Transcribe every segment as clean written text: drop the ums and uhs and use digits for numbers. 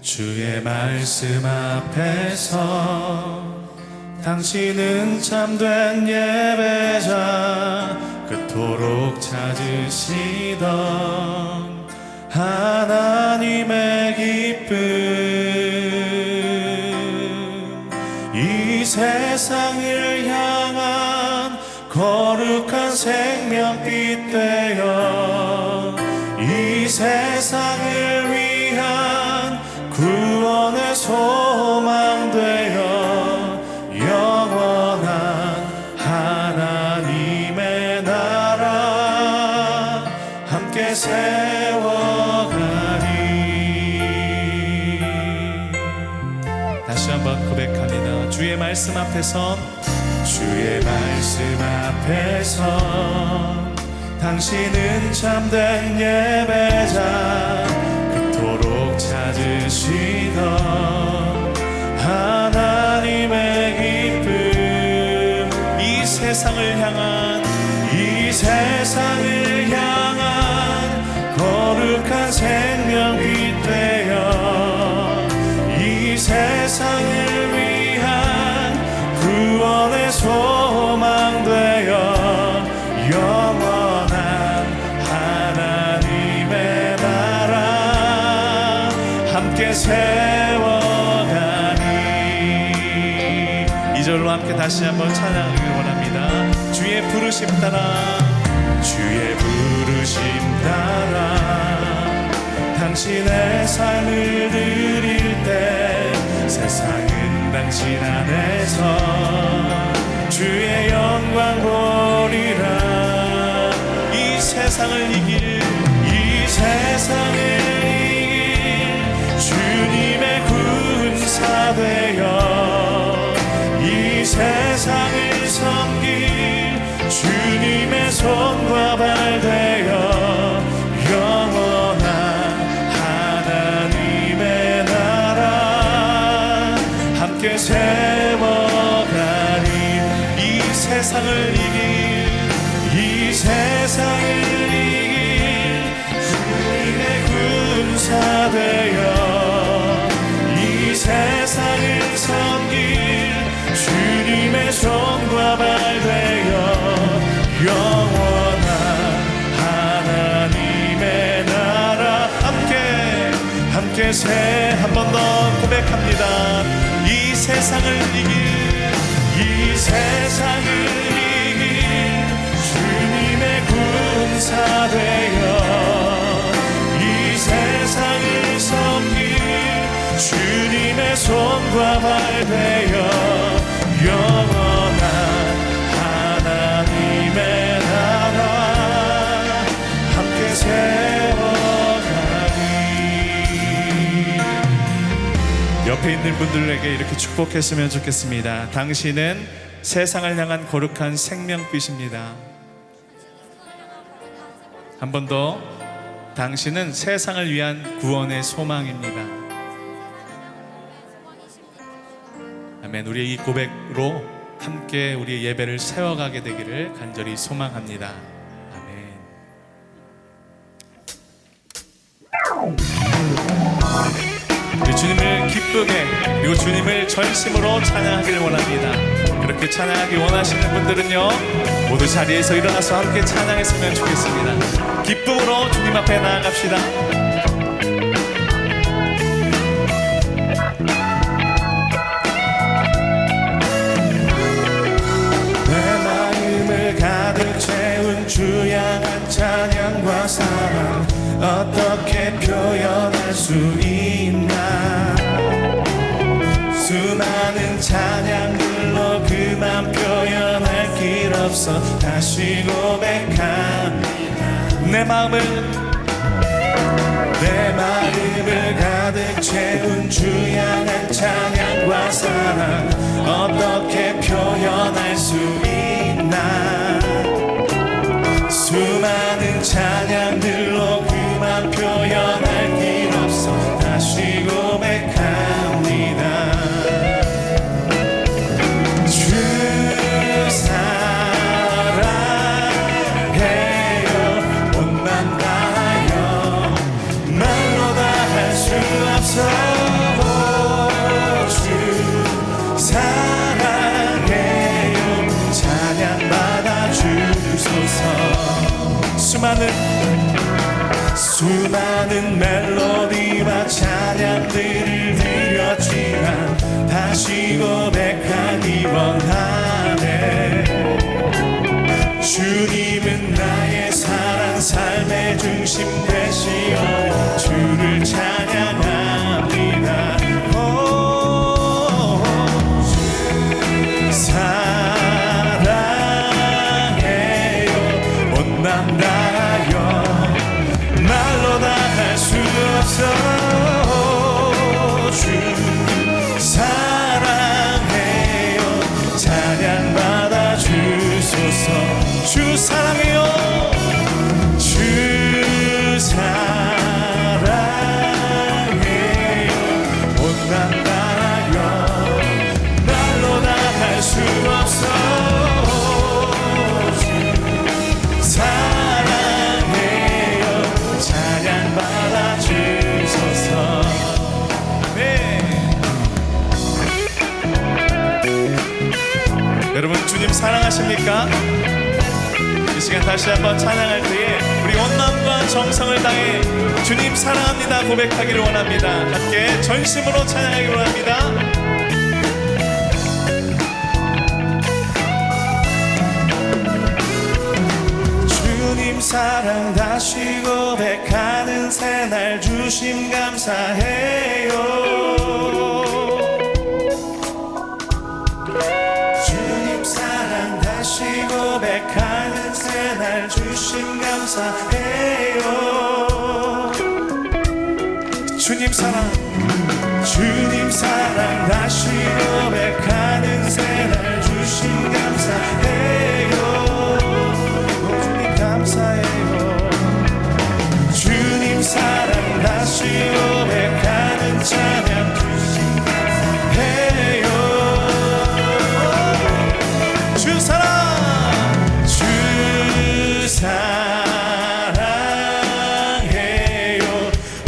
주의 말씀 앞에서 당신은 참된 예배자, 그토록 찾으시던 하나님의 기쁨. 이 세상을 향한 거룩한 생명빛 되어 이 세상을 위한 구원의 소망 되어 영원한 하나님의 나라 함께 세워가리. 다시 한번 고백합니다. 주의 말씀 앞에서 당신은 참된 예배자, 그토록 찾으시던 하나님의 기쁨. 이 세상을 향한 거룩한 생명빛 되어 이 세상을 위한 구원의 소망 되어 영원한 하나님의 나라 함께 세워가니. 이 절로 함께 다시 한번 찬양하길 원합니다. 주의 부르심 따라 당신의 삶을 드릴 때 세상은 당신 안에서 주의 영광 보리라. 이 세상을 이길 주님의 군사 되어 이 세상을 섬길 주님의 손과 발 되어 영원한 하나님의 나라 함께 세워가리. 이 세상을 이길 주님의 군사 되어 이 세상을 섬길 주님의 손과 발 되어 영원한 하나님의 나라 함께 한 번 더 고백합니다. 이 세상을 이길 주님의 군사 되어 이 세상을 섬길 주님의 손과 발 되어 영원한 하나님의 나라 함께 세워가리. 옆에 있는 분들에게 이렇게 축복했으면 좋겠습니다. 당신은 세상을 향한 거룩한 생명빛입니다. 한 번 더. 당신은 세상을 위한 구원의 소망입니다. 아멘. 우리의 이 고백으로 함께 우리의 예배를 세워가게 되기를 간절히 소망합니다. 아멘. 우리 주님을 기쁘게 그리고 주님을 전심으로 찬양하길 원합니다. 그렇게 찬양하기 원하시는 분들은요, 모두 자리에서 일어나서 함께 찬양했으면 좋겠습니다. 기쁨으로 주님 앞에 나아갑시다. 내 마음을 가득 채운 주양한 찬양과 사랑 어떻게 표현할 수 있나. 수많은 찬양들로 그만 표현할 길 없어 다시 고백합니다. 내 마음을 가득 채운 주양한 찬양과 사랑 어떻게 표현할 수 있나. 수많은 찬양들로 그만 표현할 길 없어 다시 고백합니다. 사랑해요. 온만 다하여 말로 다 할 수 수많은 멜로디와 찬양들을 드렸지만 다시 고백하기 원하네. 주님은 나의 사랑 삶의 중심 되시어 주를 찬양합니다. 사랑해요 온 맘 다하여 말로 다 할 수 없어. 주 사랑해요 찬양받아 주소서. 주 사랑해요 주 사랑해요 온 맘 다하여 말로 다 할 수 없어. 주 사랑해요 찬양받아 주소서. 네. 여러분 주님 사랑하십니까? 이 시간 다시 한번 찬양할 때에 우리 온 마음과 정성을 다해 주님 사랑합니다 고백하기를 원합니다. 함께 전심으로 찬양하기를 원합니다. 주님 사랑 다시 고백하는 새날 주심 감사해요. 주님 사랑 다시 고백하는 새날 주심 감사해요. 주님 사랑 다시 고백하는 새날 주심 감사해요. 주님 감사해요. 주님 사랑 다시 고백하는 찬양 주심 감사해요. 주 사랑해요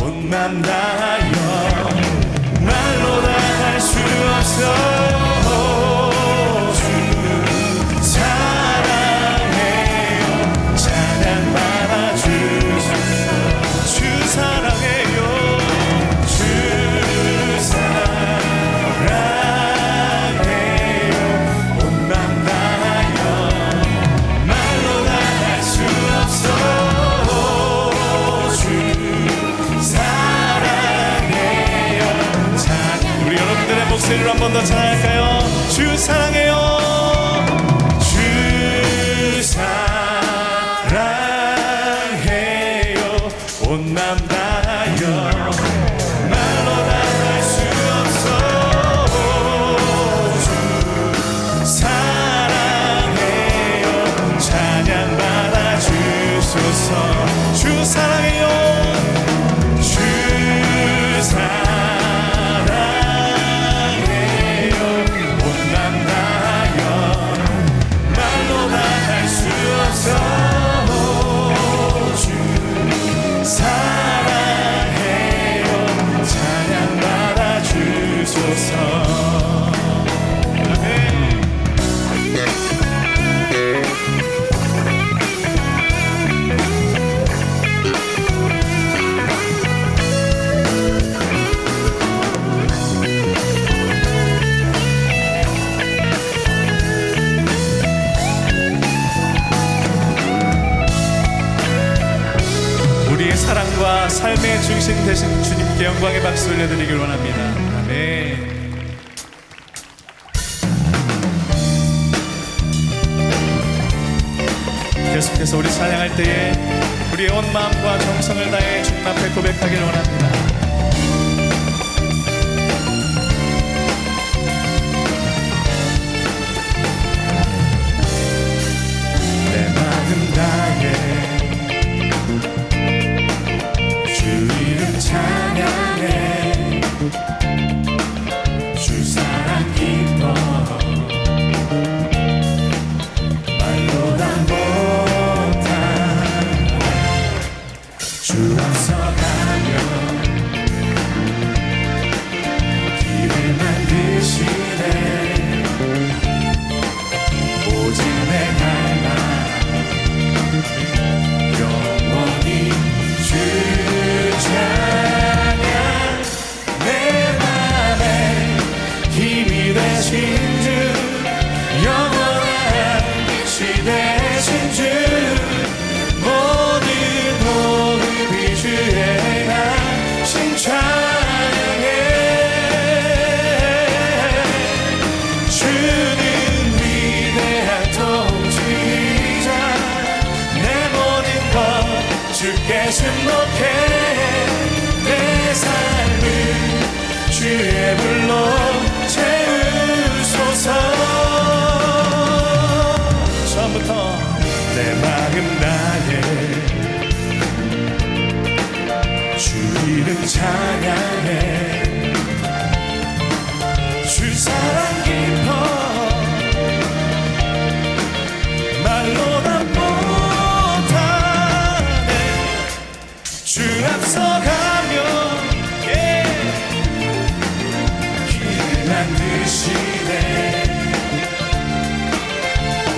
온 맘 다하여 말로 다 할 수 없어. 주 사랑해요 찬양받아 주소서. 주 사랑해요 주 사랑해요 온 맘 다하여 말로 다 할 수 없어. 주 사랑해요 찬양. 우리 여러분들의 목소리로 한 번 더 찬양할까요? 주 사랑해요 주 사랑해요 온 맘 다하여 말로 다 할 수 없어. 주 사랑해요 찬양받아 주소서. 주 사랑해요 주 사랑해요 온 맘 다하여 말로 다 할 수 없어. 주 사랑해요 찬양받아 주소서. 아멘. 우리의 사랑과 삶의 중심 되신 주님께 영광의 박수 올려드리길 원합니다. 아멘. 계속해서 우리 찬양할 때에 우리의 온 마음과 정성을 다해 주님 앞에 고백하길 원합니다. 내 마음 다해 주 이름 찬양해. 주 사랑 기뻐 말로 다 못한 주 앞서 가며 주께 승복해 내 삶을 주의 불로 채우소서. 처음부터 내 마음 나의 주 이름 찬양해 주 사랑 깊어 말로 다 못하네 주 앞서가며 길을 만드시네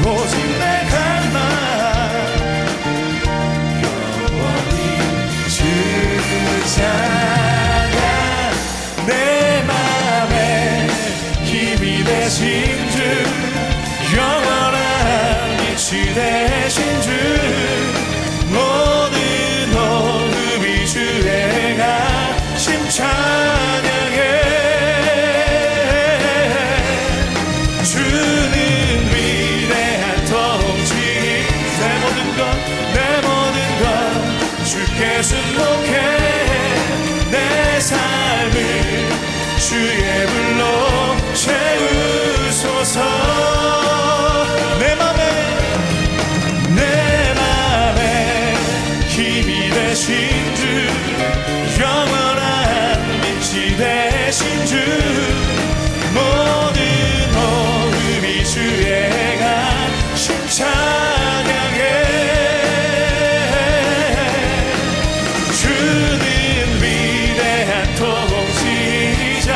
오직 내 갈망 영원히 주 찬양 내 맘에 힘이 되신 주 영원한 빛이 되신 주 모든 호흡이 주의 가심 찬양해 주는 위대한 통치 내 모든 것 주께 승복해 내 삶을 주의 불로 채우소서. 내 맘에 힘이 되신 주 영원한 빛이 되신 주 모든 호흡이 주의 가심 찬양해 주는 위대한 통치자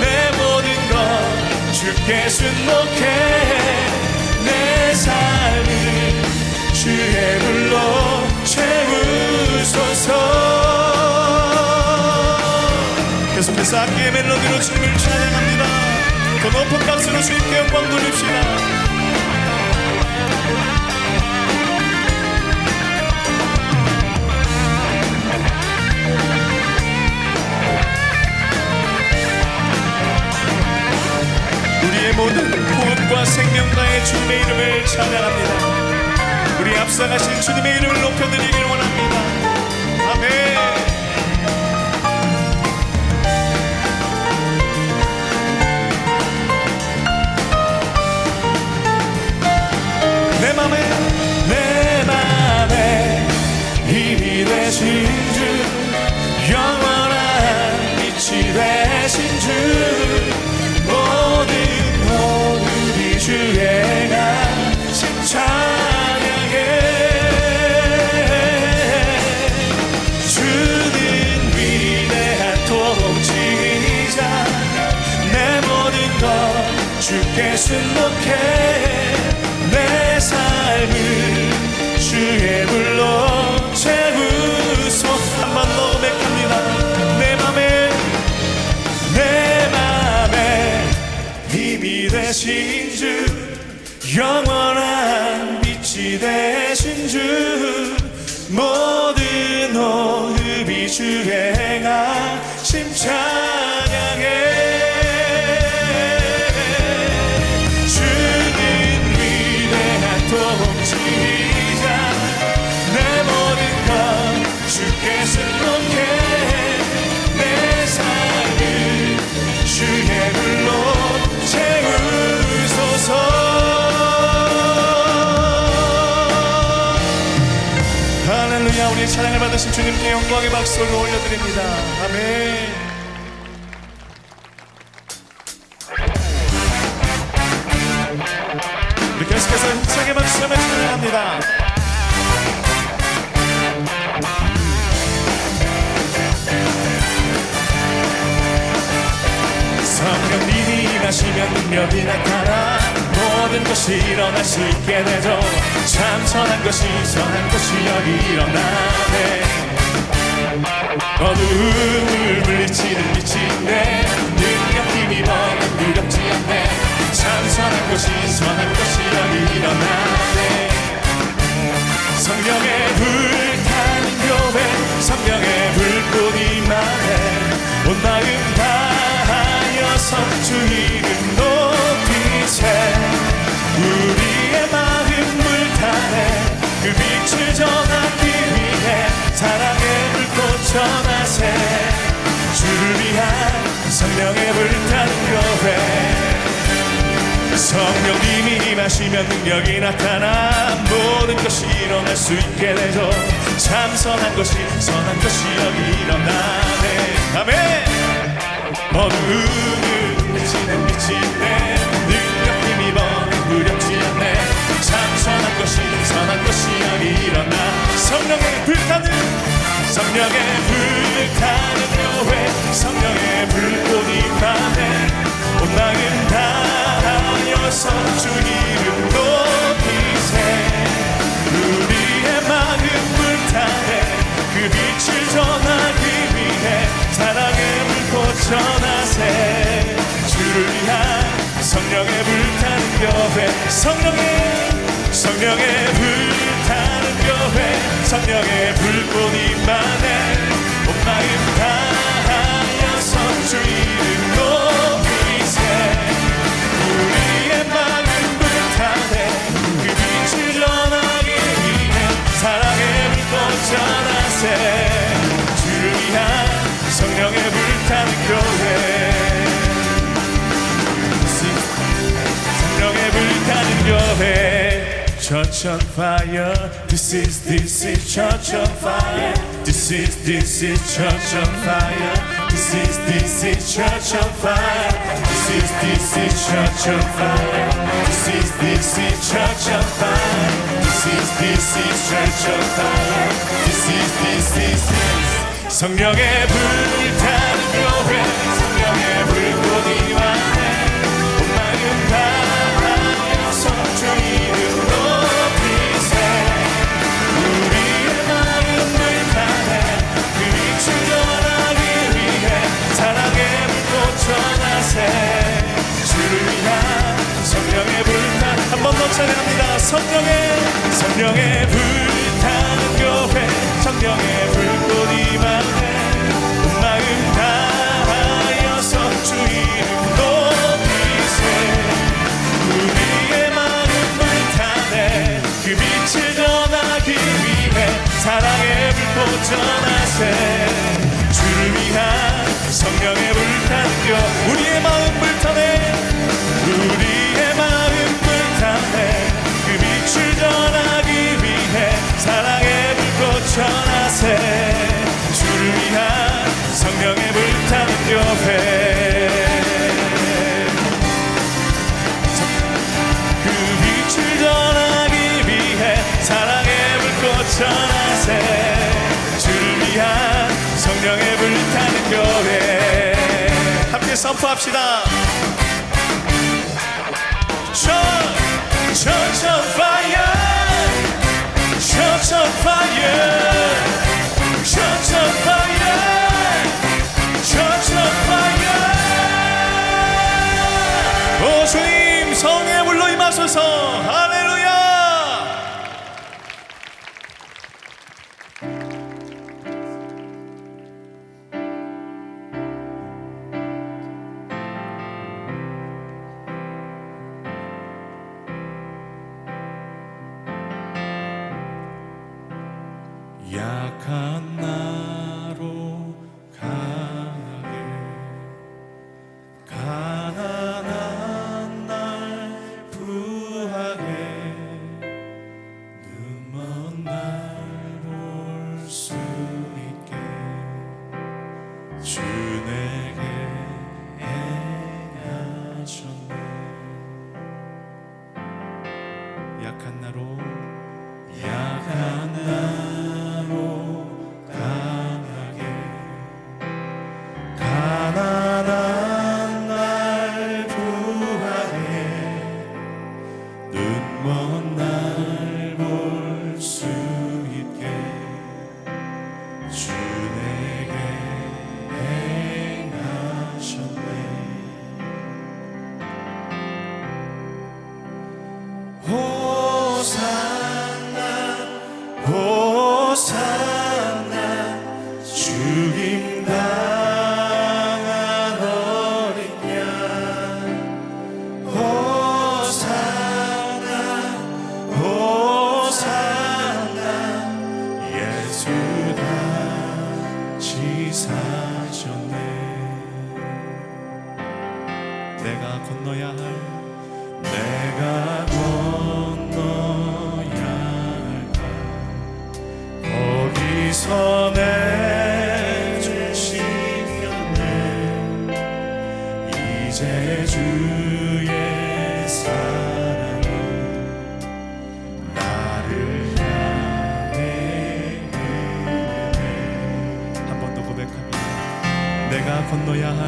내 모든 것 주께 승복해 내 삶을 주의 불로 채우소서. 계속해서 악기의 멜로디로 주님을 찬양합니다. 더 높은 박수로 주님께 영광 돌립시다. 우리의 모든 호흡과 생명과의 주님의 이름을 찬양합니다. 우리 앞서가신 주님의 이름을 높여드리길 원합니다. 아멘. 내 맘에 힘이 되신 주 영원한 빛이 되신 주 모든 호흡이 주의 가심 찬양해 주는 위대한 통치자 내 모든 것 주께 승복해 내 삶을 주의 불로 채우소. 한 번 더 고백합니다. 내 맘에 힘이 되신 주 영원한 빛이 되신 주 모든 호흡이 주의 가심 찬양해 통치자 내 모든 것 주께 승복해 내 삶을 주의 불로 채우소서. 할렐루야. 우리 찬양을 받으신 주님께 영광의 박수를 올려드립니다. 아멘. 계속해서 힘차게 박수하며 찬양합니다. 성령님이 임하시면 능력이 나타나 모든 것이 일어날 수 있게 되죠. 참 선한 것이 여기 일어나네. 어두움을 물리치는 빛인데 능력 힘이 너는 두렵지 않네. 참 선한 것이 여기 일어나네. 성령의 불타는 교회 성령의 불꽃이 임하네. 온 마음 다하여서 주 이름 높이세. 우리의 마음 불타네. 그 빛을 전하기 위해 전하세. 주를 위한 성령의 불타는 교회. 성령님이 임하시면 능력이 나타나 모든 것이 일어날 수 있게 되죠. 참 선한 것이 여기 일어나네. 아멘. 어두움을 해지는 빛이 있네. 능력 힘입어 두렵지 않네. 참 선한 것이 여기 일어나. 성령의 불타는 교회. 성령의 불꽃이 임하네. 온 마음 다하여서 주 이름 높이세. 우리의 마음 불타네. 그 빛을 전하기 위해 사랑의 불꽃 전하세. 주를 위한 성령의 불타는 교회. 성령의 불타는 교회. 성령의 불꽃이 임하네. 온 마음 다하여서 주 이름 높이세. 우리의 마음 불타네. 그 빛을 전하기 위해 사랑의 불꽃 전하세. 주를 위한 성령의 불타는 교회. 성령의 불타는 교회. Church on fire. This is church on fire. This is church on fire. This is church on fire. This is church on fire. This is church on fire. This is church on fire. This is 성령의 불타는 교회. 성령의 불꽃이 임하네. 온 마음 다하여서 주 이름 높이세. 우리의 마음 불타네. 그 빛을 전하기 위해 사랑의 불꽃 전하세. 주를 위한 성령의 불타는. 한 번 더 찬양합니다. 성령의 불타는 교회. 성령의 불꽃이 임하네. 온 마음 다하여서 주 이름 높이세. 우리의 마음 불타네. 그 빛을 전하기 위해 사랑의 불꽃 전하세. 주를 위한 성령의 불타는 교회. 우리의 마음 불타네. 우리의 마음 불타네. 그 빛을 전하기 위해 사랑의 불꽃 전하세. 주를 위한 성령의 불타는 교회. 그 빛을 전하기 위해 사랑의 불꽃 전하세. 주를 위한 성령의 불타는 교회. 함께 선포합시다. Church on fire. Church on fire. Church on fire. Church on fire. 오 주님 성령의 불로 임하소서. 할렐루야. 약한 나로 강하게 가난한 날 부하게 눈먼 날 볼 수 있게 주 내게 행하셨네. 약한 나로 강하게 가난한 날 부하게 눈먼 날 볼 수 있게 주 내게 행하셨네. 호산나 죽임 당한 어린 양. 호산나 예수 다시 사셨네. 내가 건너야 할 거기서 내 죄 씻겼네. 이제 주의 사랑은 나를 향해 흐르네. 한 번 더 고백합니다. 내가 건너야 할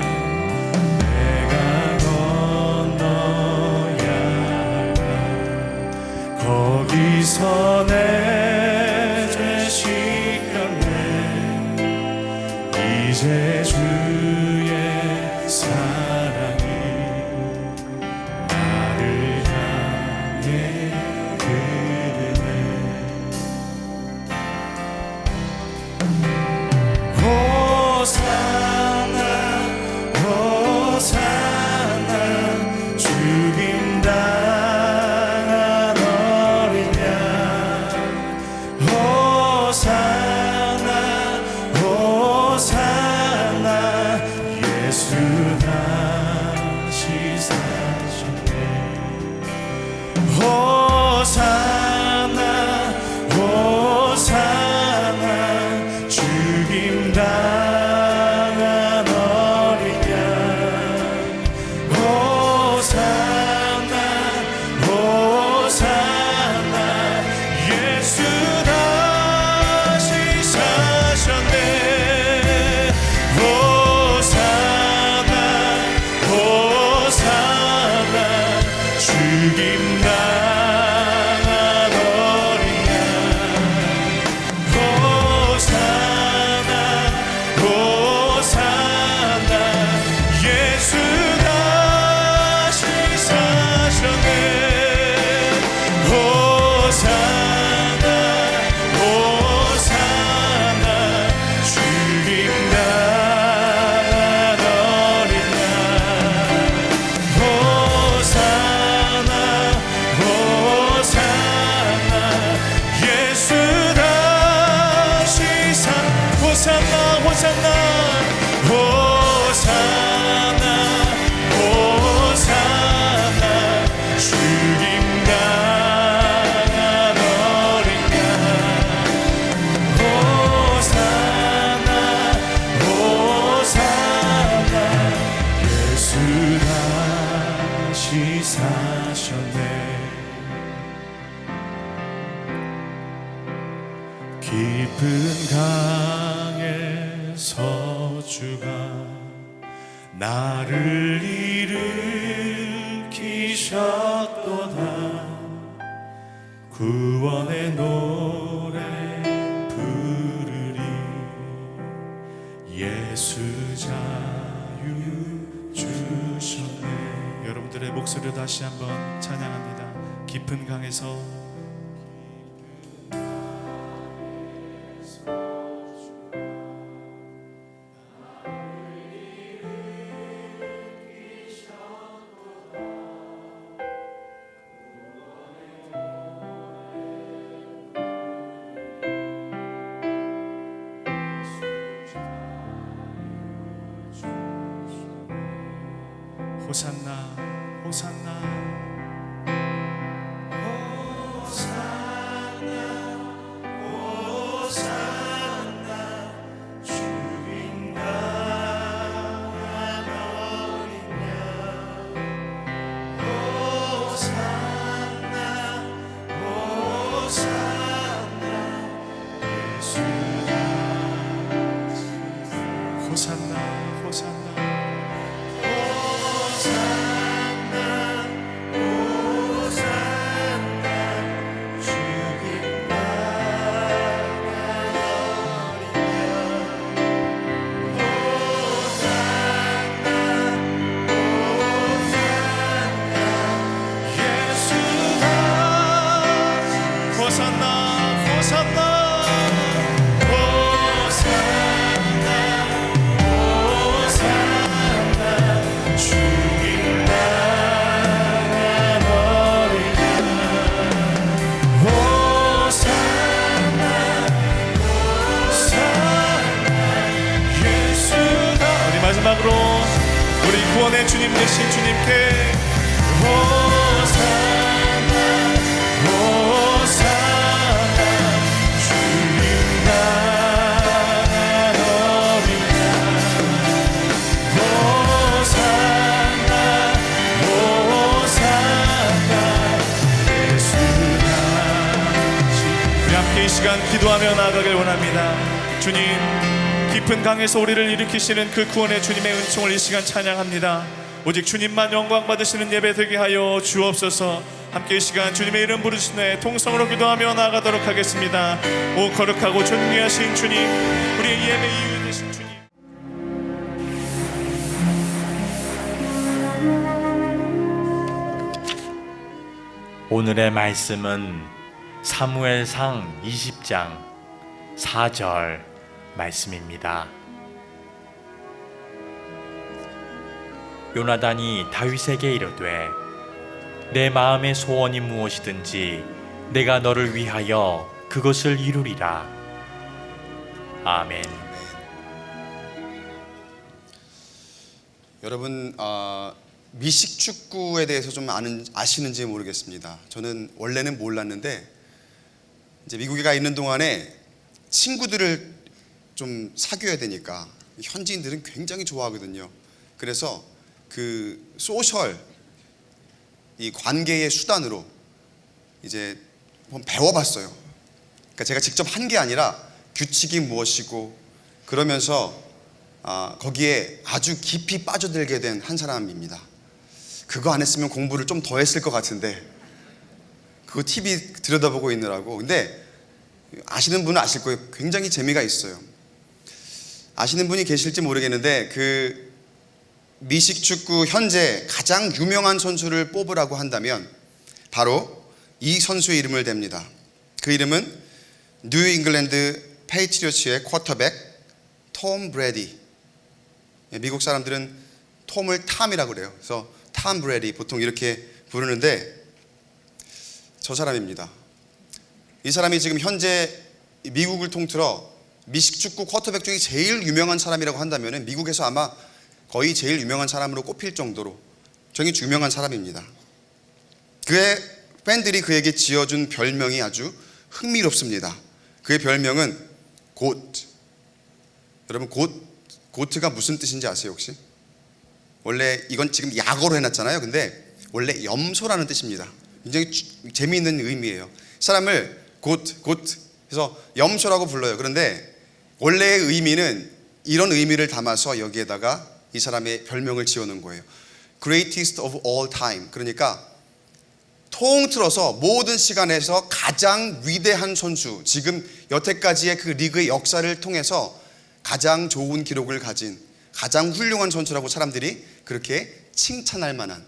거기서 내 죄 씻겼네. 이제 주의 사랑이 나를 향해 흐르네. 호산나 호산나 죽인다 깊은 강에서 주가 나를 일으키셨도다. 구원의 노래 부르리. 예수 자유 주셨네. 여러분들의 목소리로 다시 한번 찬양합니다. 깊은 강에서 호산나 호산나 호산나 호산나 죽인다 어린 양. 호산나 호산나 예수가 호산나 호산나 호산나 호산나 구원의 주님 되신 주님께 호산나 호산나 주님 나라옵니다. 호산나 호산나 예수 다시. 우리 함께 이 시간 기도하며 나아가길 원합니다. 주님, 깊은 강에서 우리를 일으키시는 그 구원의 주님의 은총을 이 시간 찬양합니다. 오직 주님만 영광 받으시는 예배 되게 하여 주옵소서. 함께 이 시간 주님의 이름 부르시네 통성으로 기도하며 나아가도록 하겠습니다. 오 거룩하고 존귀하신 주님, 우리의 예배 이유 되신 주님, 오늘의 말씀은 사무엘상 20장 4절 말씀입니다. 요나단이 다윗에게 이르되 내 마음의 소원이 무엇이든지 내가 너를 위하여 그것을 이루리라. 아멘. 여러분, 미식축구에 대해서 좀 아시는지 모르겠습니다. 저는 원래는 몰랐는데 이제 미국에 가 있는 동안에 친구들을 좀 사귀어야 되니까 현지인들은 굉장히 좋아하거든요. 그래서 그 소셜 이 관계의 수단으로 이제 한번 배워봤어요. 그러니까 제가 직접 한 게 아니라 규칙이 무엇이고 그러면서 거기에 아주 깊이 빠져들게 된 한 사람입니다. 그거 안 했으면 공부를 좀 더 했을 것 같은데 그거 TV 들여다보고 있느라고. 근데 아시는 분은 아실 거예요. 굉장히 재미가 있어요. 아시는 분이 계실지 모르겠는데 그 미식축구 현재 가장 유명한 선수를 뽑으라고 한다면 바로 이 선수의 이름을 댑니다. 그 이름은 뉴 잉글랜드 페이트리어츠의 쿼터백 톰 브래디. 미국 사람들은 톰을 탐이라고 그래요. 그래서 톰 브래디 보통 이렇게 부르는데 저 사람입니다. 이 사람이 지금 현재 미국을 통틀어 미식축구 쿼터백 중에 제일 유명한 사람이라고 한다면 미국에서 아마 거의 제일 유명한 사람으로 꼽힐 정도로 굉장히 유명한 사람입니다. 그의 팬들이 그에게 지어준 별명이 아주 흥미롭습니다. 그의 별명은 고트. 여러분 고트가 무슨 뜻인지 아세요 혹시? 원래 이건 지금 약어로 해놨잖아요. 근데 원래 염소라는 뜻입니다. 굉장히 재미있는 의미예요. 사람을 고트 해서 염소라고 불러요. 그런데 원래의 의미는 이런 의미를 담아서 여기에다가 이 사람의 별명을 지어놓은 거예요. Greatest of all time. 그러니까 통틀어서 모든 시간에서 가장 위대한 선수, 지금 여태까지의 그 리그의 역사를 통해서 가장 좋은 기록을 가진 가장 훌륭한 선수라고 사람들이 그렇게 칭찬할 만한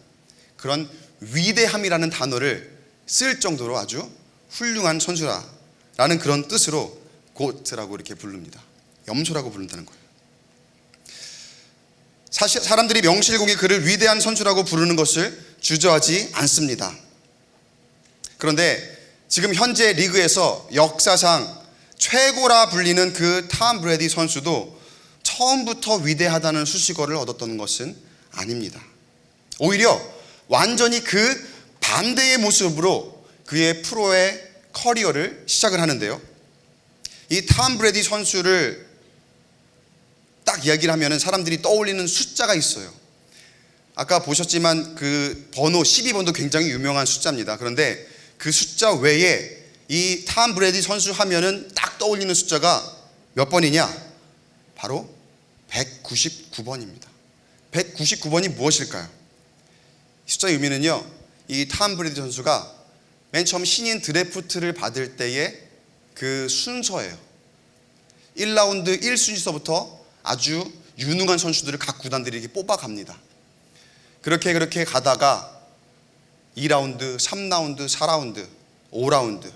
그런 위대함이라는 단어를 쓸 정도로 아주 훌륭한 선수라는 그런 뜻으로 고트라고 이렇게 부릅니다. 염소라고 부른다는 거예요. 사실 사람들이 명실공히 그를 위대한 선수라고 부르는 것을 주저하지 않습니다. 그런데 지금 현재 리그에서 역사상 최고라 불리는 그 톰 브래디 선수도 처음부터 위대하다는 수식어를 얻었던 것은 아닙니다. 오히려 완전히 그 반대의 모습으로 그의 프로의 커리어를 시작을 하는데요. 이 톰 브래디 선수를 딱 이야기를 하면 사람들이 떠올리는 숫자가 있어요. 아까 보셨지만 그 번호 12번도 굉장히 유명한 숫자입니다. 그런데 그 숫자 외에 이 톰 브래디 선수 하면은 딱 떠올리는 숫자가 몇 번이냐? 바로 199번입니다. 199번이 무엇일까요? 숫자의 의미는요, 이 톰 브래디 선수가 맨 처음 신인 드래프트를 받을 때의 그 순서예요. 1라운드 1순위서부터 아주 유능한 선수들을 각 구단들이 이렇게 뽑아갑니다. 그렇게 가다가 2라운드, 3라운드, 4라운드, 5라운드,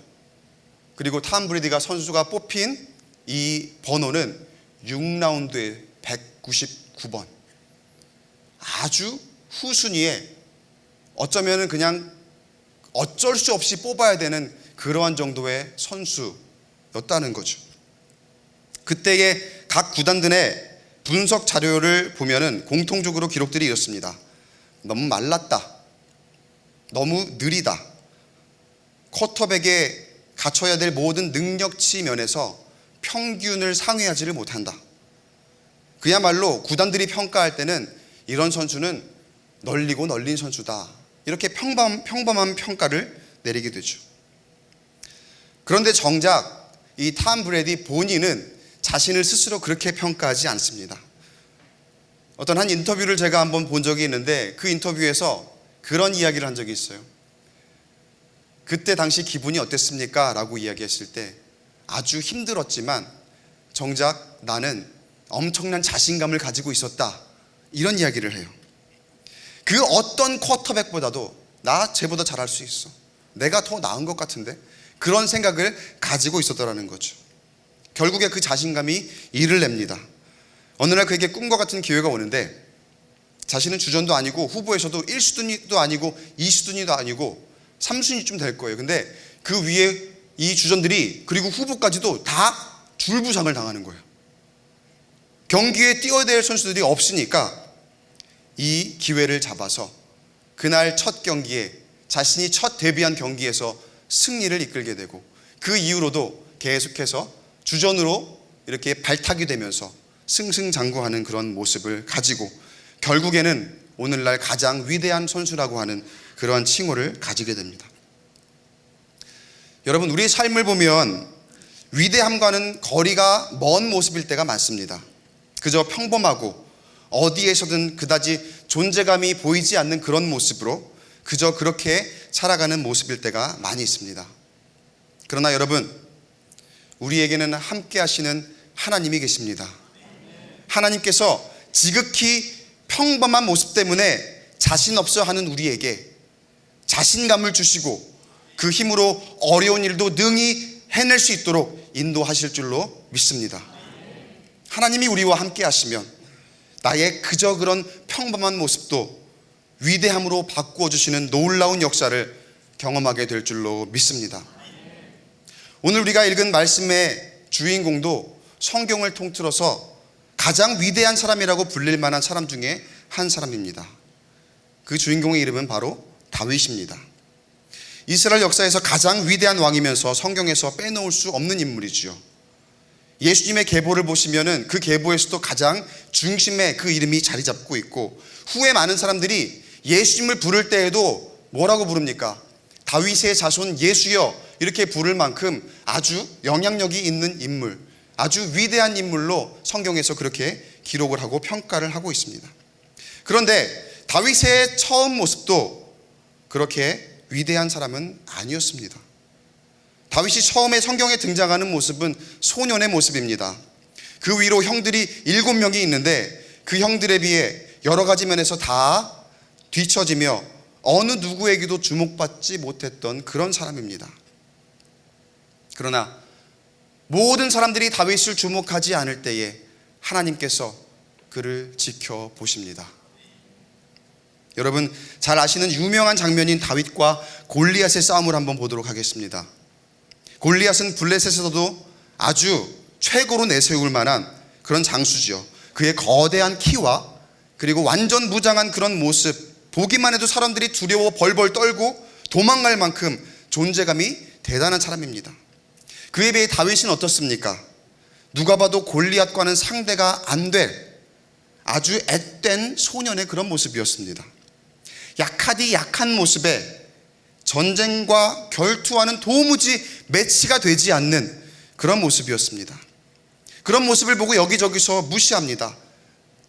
그리고 톰 브래디가 선수가 뽑힌 이 번호는 6라운드에 199번. 아주 후순위에 어쩌면 그냥 어쩔 수 없이 뽑아야 되는 그러한 정도의 선수였다는 거죠. 그때의 각 구단들의 분석 자료를 보면은 공통적으로 기록들이 이렇습니다. 너무 말랐다. 너무 느리다. 쿼터백에 갖춰야 될 모든 능력치 면에서 평균을 상회하지를 못한다. 그야말로 구단들이 평가할 때는 이런 선수는 널리고 널린 선수다. 이렇게 평범한 평가를 내리게 되죠. 그런데 정작 이 탐 브래디 본인은 자신을 스스로 그렇게 평가하지 않습니다. 어떤 한 인터뷰를 제가 한번 본 적이 있는데 그 인터뷰에서 그런 이야기를 한 적이 있어요. 그때 당시 기분이 어땠습니까? 라고 이야기했을 때 아주 힘들었지만 정작 나는 엄청난 자신감을 가지고 있었다. 이런 이야기를 해요. 그 어떤 쿼터백보다도 나 쟤보다 잘할 수 있어. 내가 더 나은 것 같은데? 그런 생각을 가지고 있었더라는 거죠. 결국에 그 자신감이 일을 냅니다. 어느 날 그에게 꿈과 같은 기회가 오는데 자신은 주전도 아니고 후보에서도 1순위도 아니고 2순위도 아니고 3순위쯤 될 거예요. 근데 그 위에 이 주전들이 그리고 후보까지도 다 줄부상을 당하는 거예요. 경기에 뛰어야 될 선수들이 없으니까 이 기회를 잡아서 그날 첫 경기에 자신이 첫 데뷔한 경기에서 승리를 이끌게 되고 그 이후로도 계속해서 주전으로 이렇게 발탁이 되면서 승승장구하는 그런 모습을 가지고 결국에는 오늘날 가장 위대한 선수라고 하는 그러한 칭호를 가지게 됩니다. 여러분, 우리의 삶을 보면 위대함과는 거리가 먼 모습일 때가 많습니다. 그저 평범하고 어디에서든 그다지 존재감이 보이지 않는 그런 모습으로 그저 그렇게 살아가는 모습일 때가 많이 있습니다. 그러나 여러분, 우리에게는 함께 하시는 하나님이 계십니다. 하나님께서 지극히 평범한 모습 때문에 자신 없어 하는 우리에게 자신감을 주시고 그 힘으로 어려운 일도 능히 해낼 수 있도록 인도하실 줄로 믿습니다. 하나님이 우리와 함께 하시면 나의 그저 그런 평범한 모습도 위대함으로 바꾸어 주시는 놀라운 역사를 경험하게 될 줄로 믿습니다. 오늘 우리가 읽은 말씀의 주인공도 성경을 통틀어서 가장 위대한 사람이라고 불릴 만한 사람 중에 한 사람입니다. 그 주인공의 이름은 바로 다윗입니다. 이스라엘 역사에서 가장 위대한 왕이면서 성경에서 빼놓을 수 없는 인물이죠. 예수님의 계보를 보시면은 그 계보에서도 가장 중심에 그 이름이 자리 잡고 있고 후에 많은 사람들이 예수님을 부를 때에도 뭐라고 부릅니까? 다윗의 자손 예수여 이렇게 부를 만큼 아주 영향력이 있는 인물, 아주 위대한 인물로 성경에서 그렇게 기록을 하고 평가를 하고 있습니다. 그런데 다윗의 처음 모습도 그렇게 위대한 사람은 아니었습니다. 다윗이 처음에 성경에 등장하는 모습은 소년의 모습입니다. 그 위로 형들이 7명이 있는데 그 형들에 비해 여러 가지 면에서 다 뒤처지며 어느 누구에게도 주목받지 못했던 그런 사람입니다. 그러나 모든 사람들이 다윗을 주목하지 않을 때에 하나님께서 그를 지켜보십니다. 여러분, 잘 아시는 유명한 장면인 다윗과 골리앗의 싸움을 한번 보도록 하겠습니다. 골리앗은 블레셋에서도 아주 최고로 내세울 만한 그런 장수지요. 그의 거대한 키와 그리고 완전 무장한 그런 모습, 보기만 해도 사람들이 두려워 벌벌 떨고 도망갈 만큼 존재감이 대단한 사람입니다. 그에 비해 다윗은 어떻습니까? 누가 봐도 골리앗과는 상대가 안 될 아주 앳된 소년의 그런 모습이었습니다. 약하디 약한 모습에 전쟁과 결투와는 도무지 매치가 되지 않는 그런 모습이었습니다. 그런 모습을 보고 여기저기서 무시합니다.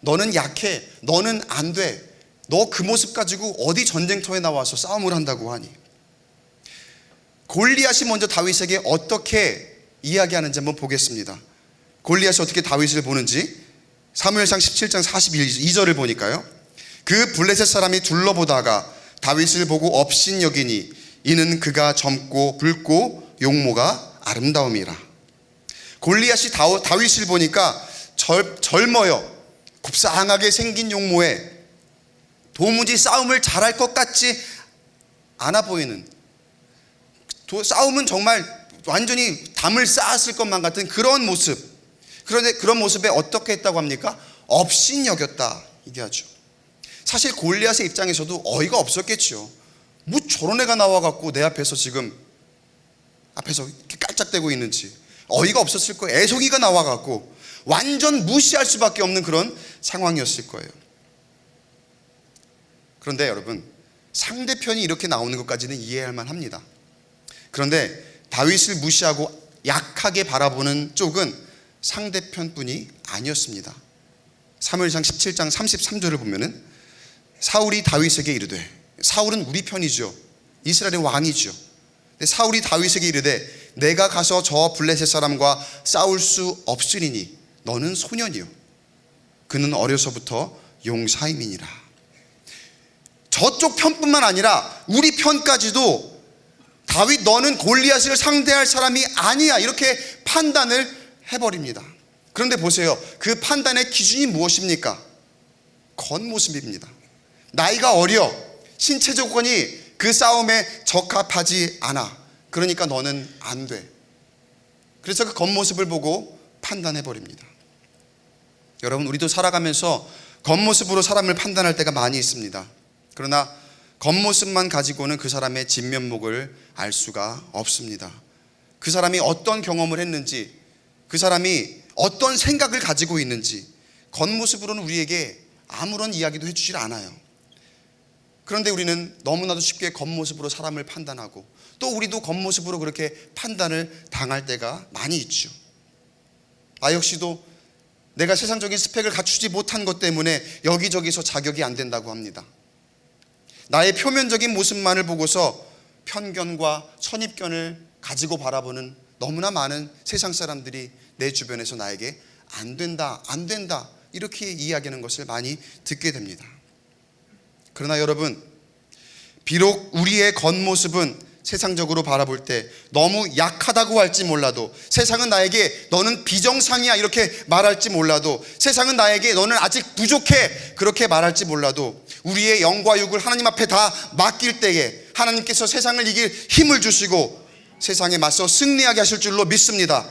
너는 약해, 너는 안 돼, 너 그 모습 가지고 어디 전쟁터에 나와서 싸움을 한다고 하니. 골리앗이 먼저 다윗에게 어떻게 이야기하는지 한번 보겠습니다. 골리앗이 어떻게 다윗을 보는지 사무엘상 17장 42절을 보니까요, 그 블레셋 사람이 둘러보다가 다윗을 보고 업신여기니 이는 그가 젊고 붉고 용모가 아름다움이라. 골리앗이 다윗을 보니까 젊어요. 곱상하게 생긴 용모에 도무지 싸움을 잘할 것 같지 않아 보이는, 싸움은 정말 완전히 담을 쌓았을 것만 같은 그런 모습. 그런데 그런 모습에 어떻게 했다고 합니까? 업신여겼다 얘기하죠. 사실 골리앗의 입장에서도 어이가 없었겠죠. 뭐 저런 애가 나와갖고 내 앞에서 지금 앞에서 이렇게 깔짝대고 있는지 어이가 없었을 거예요. 애송이가 나와갖고 완전 무시할 수밖에 없는 그런 상황이었을 거예요. 그런데 여러분, 상대편이 이렇게 나오는 것까지는 이해할 만합니다. 그런데 다윗을 무시하고 약하게 바라보는 쪽은 상대편뿐이 아니었습니다. 사무엘상 17장 33절을 보면은 사울이 다윗에게 이르되, 사울은 우리 편이죠. 이스라엘의 왕이죠. 사울이 다윗에게 이르되 내가 가서 저 블레셋 사람과 싸울 수 없으리니 너는 소년이요 그는 어려서부터 용사임이니라. 저쪽 편뿐만 아니라 우리 편까지도 다윗 너는 골리앗을 상대할 사람이 아니야 이렇게 판단을 해버립니다. 그런데 보세요, 그 판단의 기준이 무엇입니까? 겉모습입니다. 나이가 어려, 신체 조건이 그 싸움에 적합하지 않아. 그러니까 너는 안 돼. 그래서 그 겉모습을 보고 판단해버립니다. 여러분, 우리도 살아가면서 겉모습으로 사람을 판단할 때가 많이 있습니다. 그러나 겉모습만 가지고는 그 사람의 진면목을 알 수가 없습니다. 그 사람이 어떤 경험을 했는지, 그 사람이 어떤 생각을 가지고 있는지 겉모습으로는 우리에게 아무런 이야기도 해주질 않아요. 그런데 우리는 너무나도 쉽게 겉모습으로 사람을 판단하고 또 우리도 겉모습으로 그렇게 판단을 당할 때가 많이 있죠. 나 역시도 내가 세상적인 스펙을 갖추지 못한 것 때문에 여기저기서 자격이 안 된다고 합니다. 나의 표면적인 모습만을 보고서 편견과 선입견을 가지고 바라보는 너무나 많은 세상 사람들이 내 주변에서 나에게 안 된다, 안 된다 이렇게 이야기하는 것을 많이 듣게 됩니다. 그러나 여러분, 비록 우리의 겉모습은 세상적으로 바라볼 때 너무 약하다고 할지 몰라도, 세상은 나에게 너는 비정상이야 이렇게 말할지 몰라도, 세상은 나에게 너는 아직 부족해 그렇게 말할지 몰라도, 우리의 영과 육을 하나님 앞에 다 맡길 때에 하나님께서 세상을 이길 힘을 주시고 세상에 맞서 승리하게 하실 줄로 믿습니다.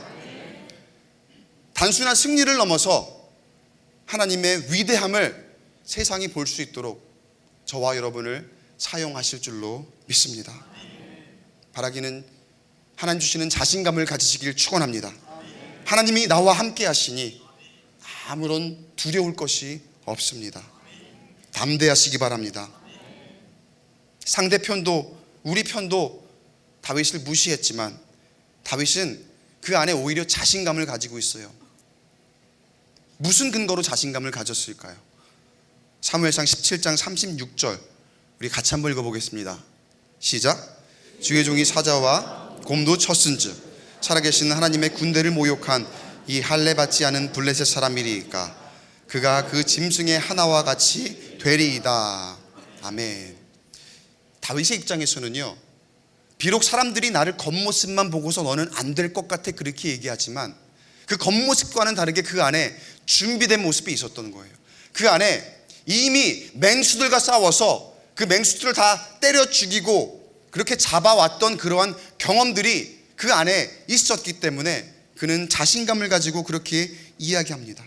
단순한 승리를 넘어서 하나님의 위대함을 세상이 볼 수 있도록 저와 여러분을 사용하실 줄로 믿습니다. 바라기는 하나님 주시는 자신감을 가지시길 축원합니다. 하나님이 나와 함께 하시니 아무런 두려울 것이 없습니다. 담대하시기 바랍니다. 상대편도 우리 편도 다윗을 무시했지만 다윗은 그 안에 오히려 자신감을 가지고 있어요. 무슨 근거로 자신감을 가졌을까요? 사무엘상 17장 36절 우리 같이 한번 읽어보겠습니다. 시작. 주의 종이 사자와 곰도 쳤은즉 살아계신 하나님의 군대를 모욕한 이 할례 받지 않은 블레셋 사람이리까 그가 그 짐승의 하나와 같이 되리이다. 아멘. 다윗의 입장에서는요, 비록 사람들이 나를 겉모습만 보고서 너는 안 될 것 같아 그렇게 얘기하지만 그 겉모습과는 다르게 그 안에 준비된 모습이 있었던 거예요. 그 안에 이미 맹수들과 싸워서 그 맹수들을 다 때려 죽이고 그렇게 잡아왔던 그러한 경험들이 그 안에 있었기 때문에 그는 자신감을 가지고 그렇게 이야기합니다.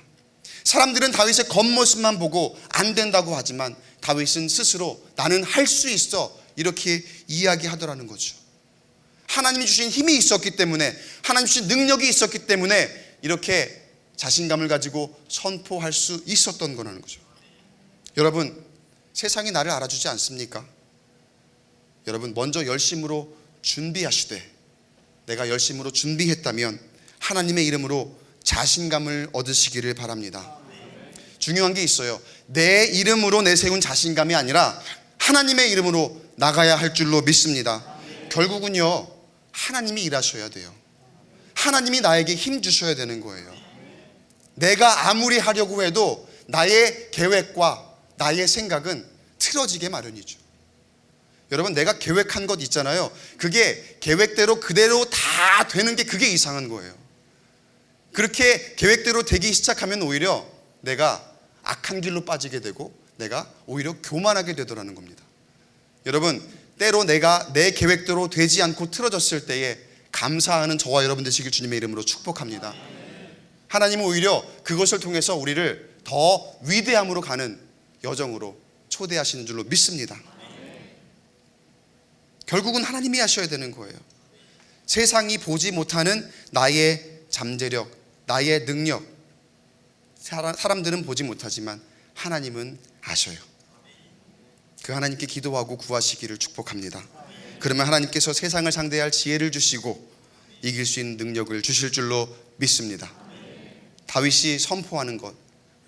사람들은 다윗의 겉모습만 보고 안 된다고 하지만 다윗은 스스로 나는 할 수 있어 이렇게 이야기하더라는 거죠. 하나님이 주신 힘이 있었기 때문에, 하나님 주신 능력이 있었기 때문에 이렇게 자신감을 가지고 선포할 수 있었던 거라는 거죠. 여러분, 세상이 나를 알아주지 않습니까? 여러분, 먼저 열심으로 준비하시되, 내가 열심으로 준비했다면 하나님의 이름으로 자신감을 얻으시기를 바랍니다. 중요한 게 있어요. 내 이름으로 내세운 자신감이 아니라 하나님의 이름으로 나가야 할 줄로 믿습니다. 결국은요, 하나님이 일하셔야 돼요. 하나님이 나에게 힘 주셔야 되는 거예요. 내가 아무리 하려고 해도 나의 계획과 나의 생각은 틀어지게 마련이죠. 여러분, 내가 계획한 것 있잖아요. 그게 계획대로 그대로 다 되는 게 그게 이상한 거예요. 그렇게 계획대로 되기 시작하면 오히려 내가 악한 길로 빠지게 되고 내가 오히려 교만하게 되더라는 겁니다. 여러분, 때로 내가 내 계획대로 되지 않고 틀어졌을 때에 감사하는 저와 여러분 되시길 주님의 이름으로 축복합니다. 하나님은 오히려 그것을 통해서 우리를 더 위대함으로 가는 여정으로 초대하시는 줄로 믿습니다. 결국은 하나님이 하셔야 되는 거예요. 세상이 보지 못하는 나의 잠재력, 나의 능력, 사람들은 보지 못하지만 하나님은 아셔요. 그 하나님께 기도하고 구하시기를 축복합니다. 그러면 하나님께서 세상을 상대할 지혜를 주시고 이길 수 있는 능력을 주실 줄로 믿습니다. 다윗이 선포하는 것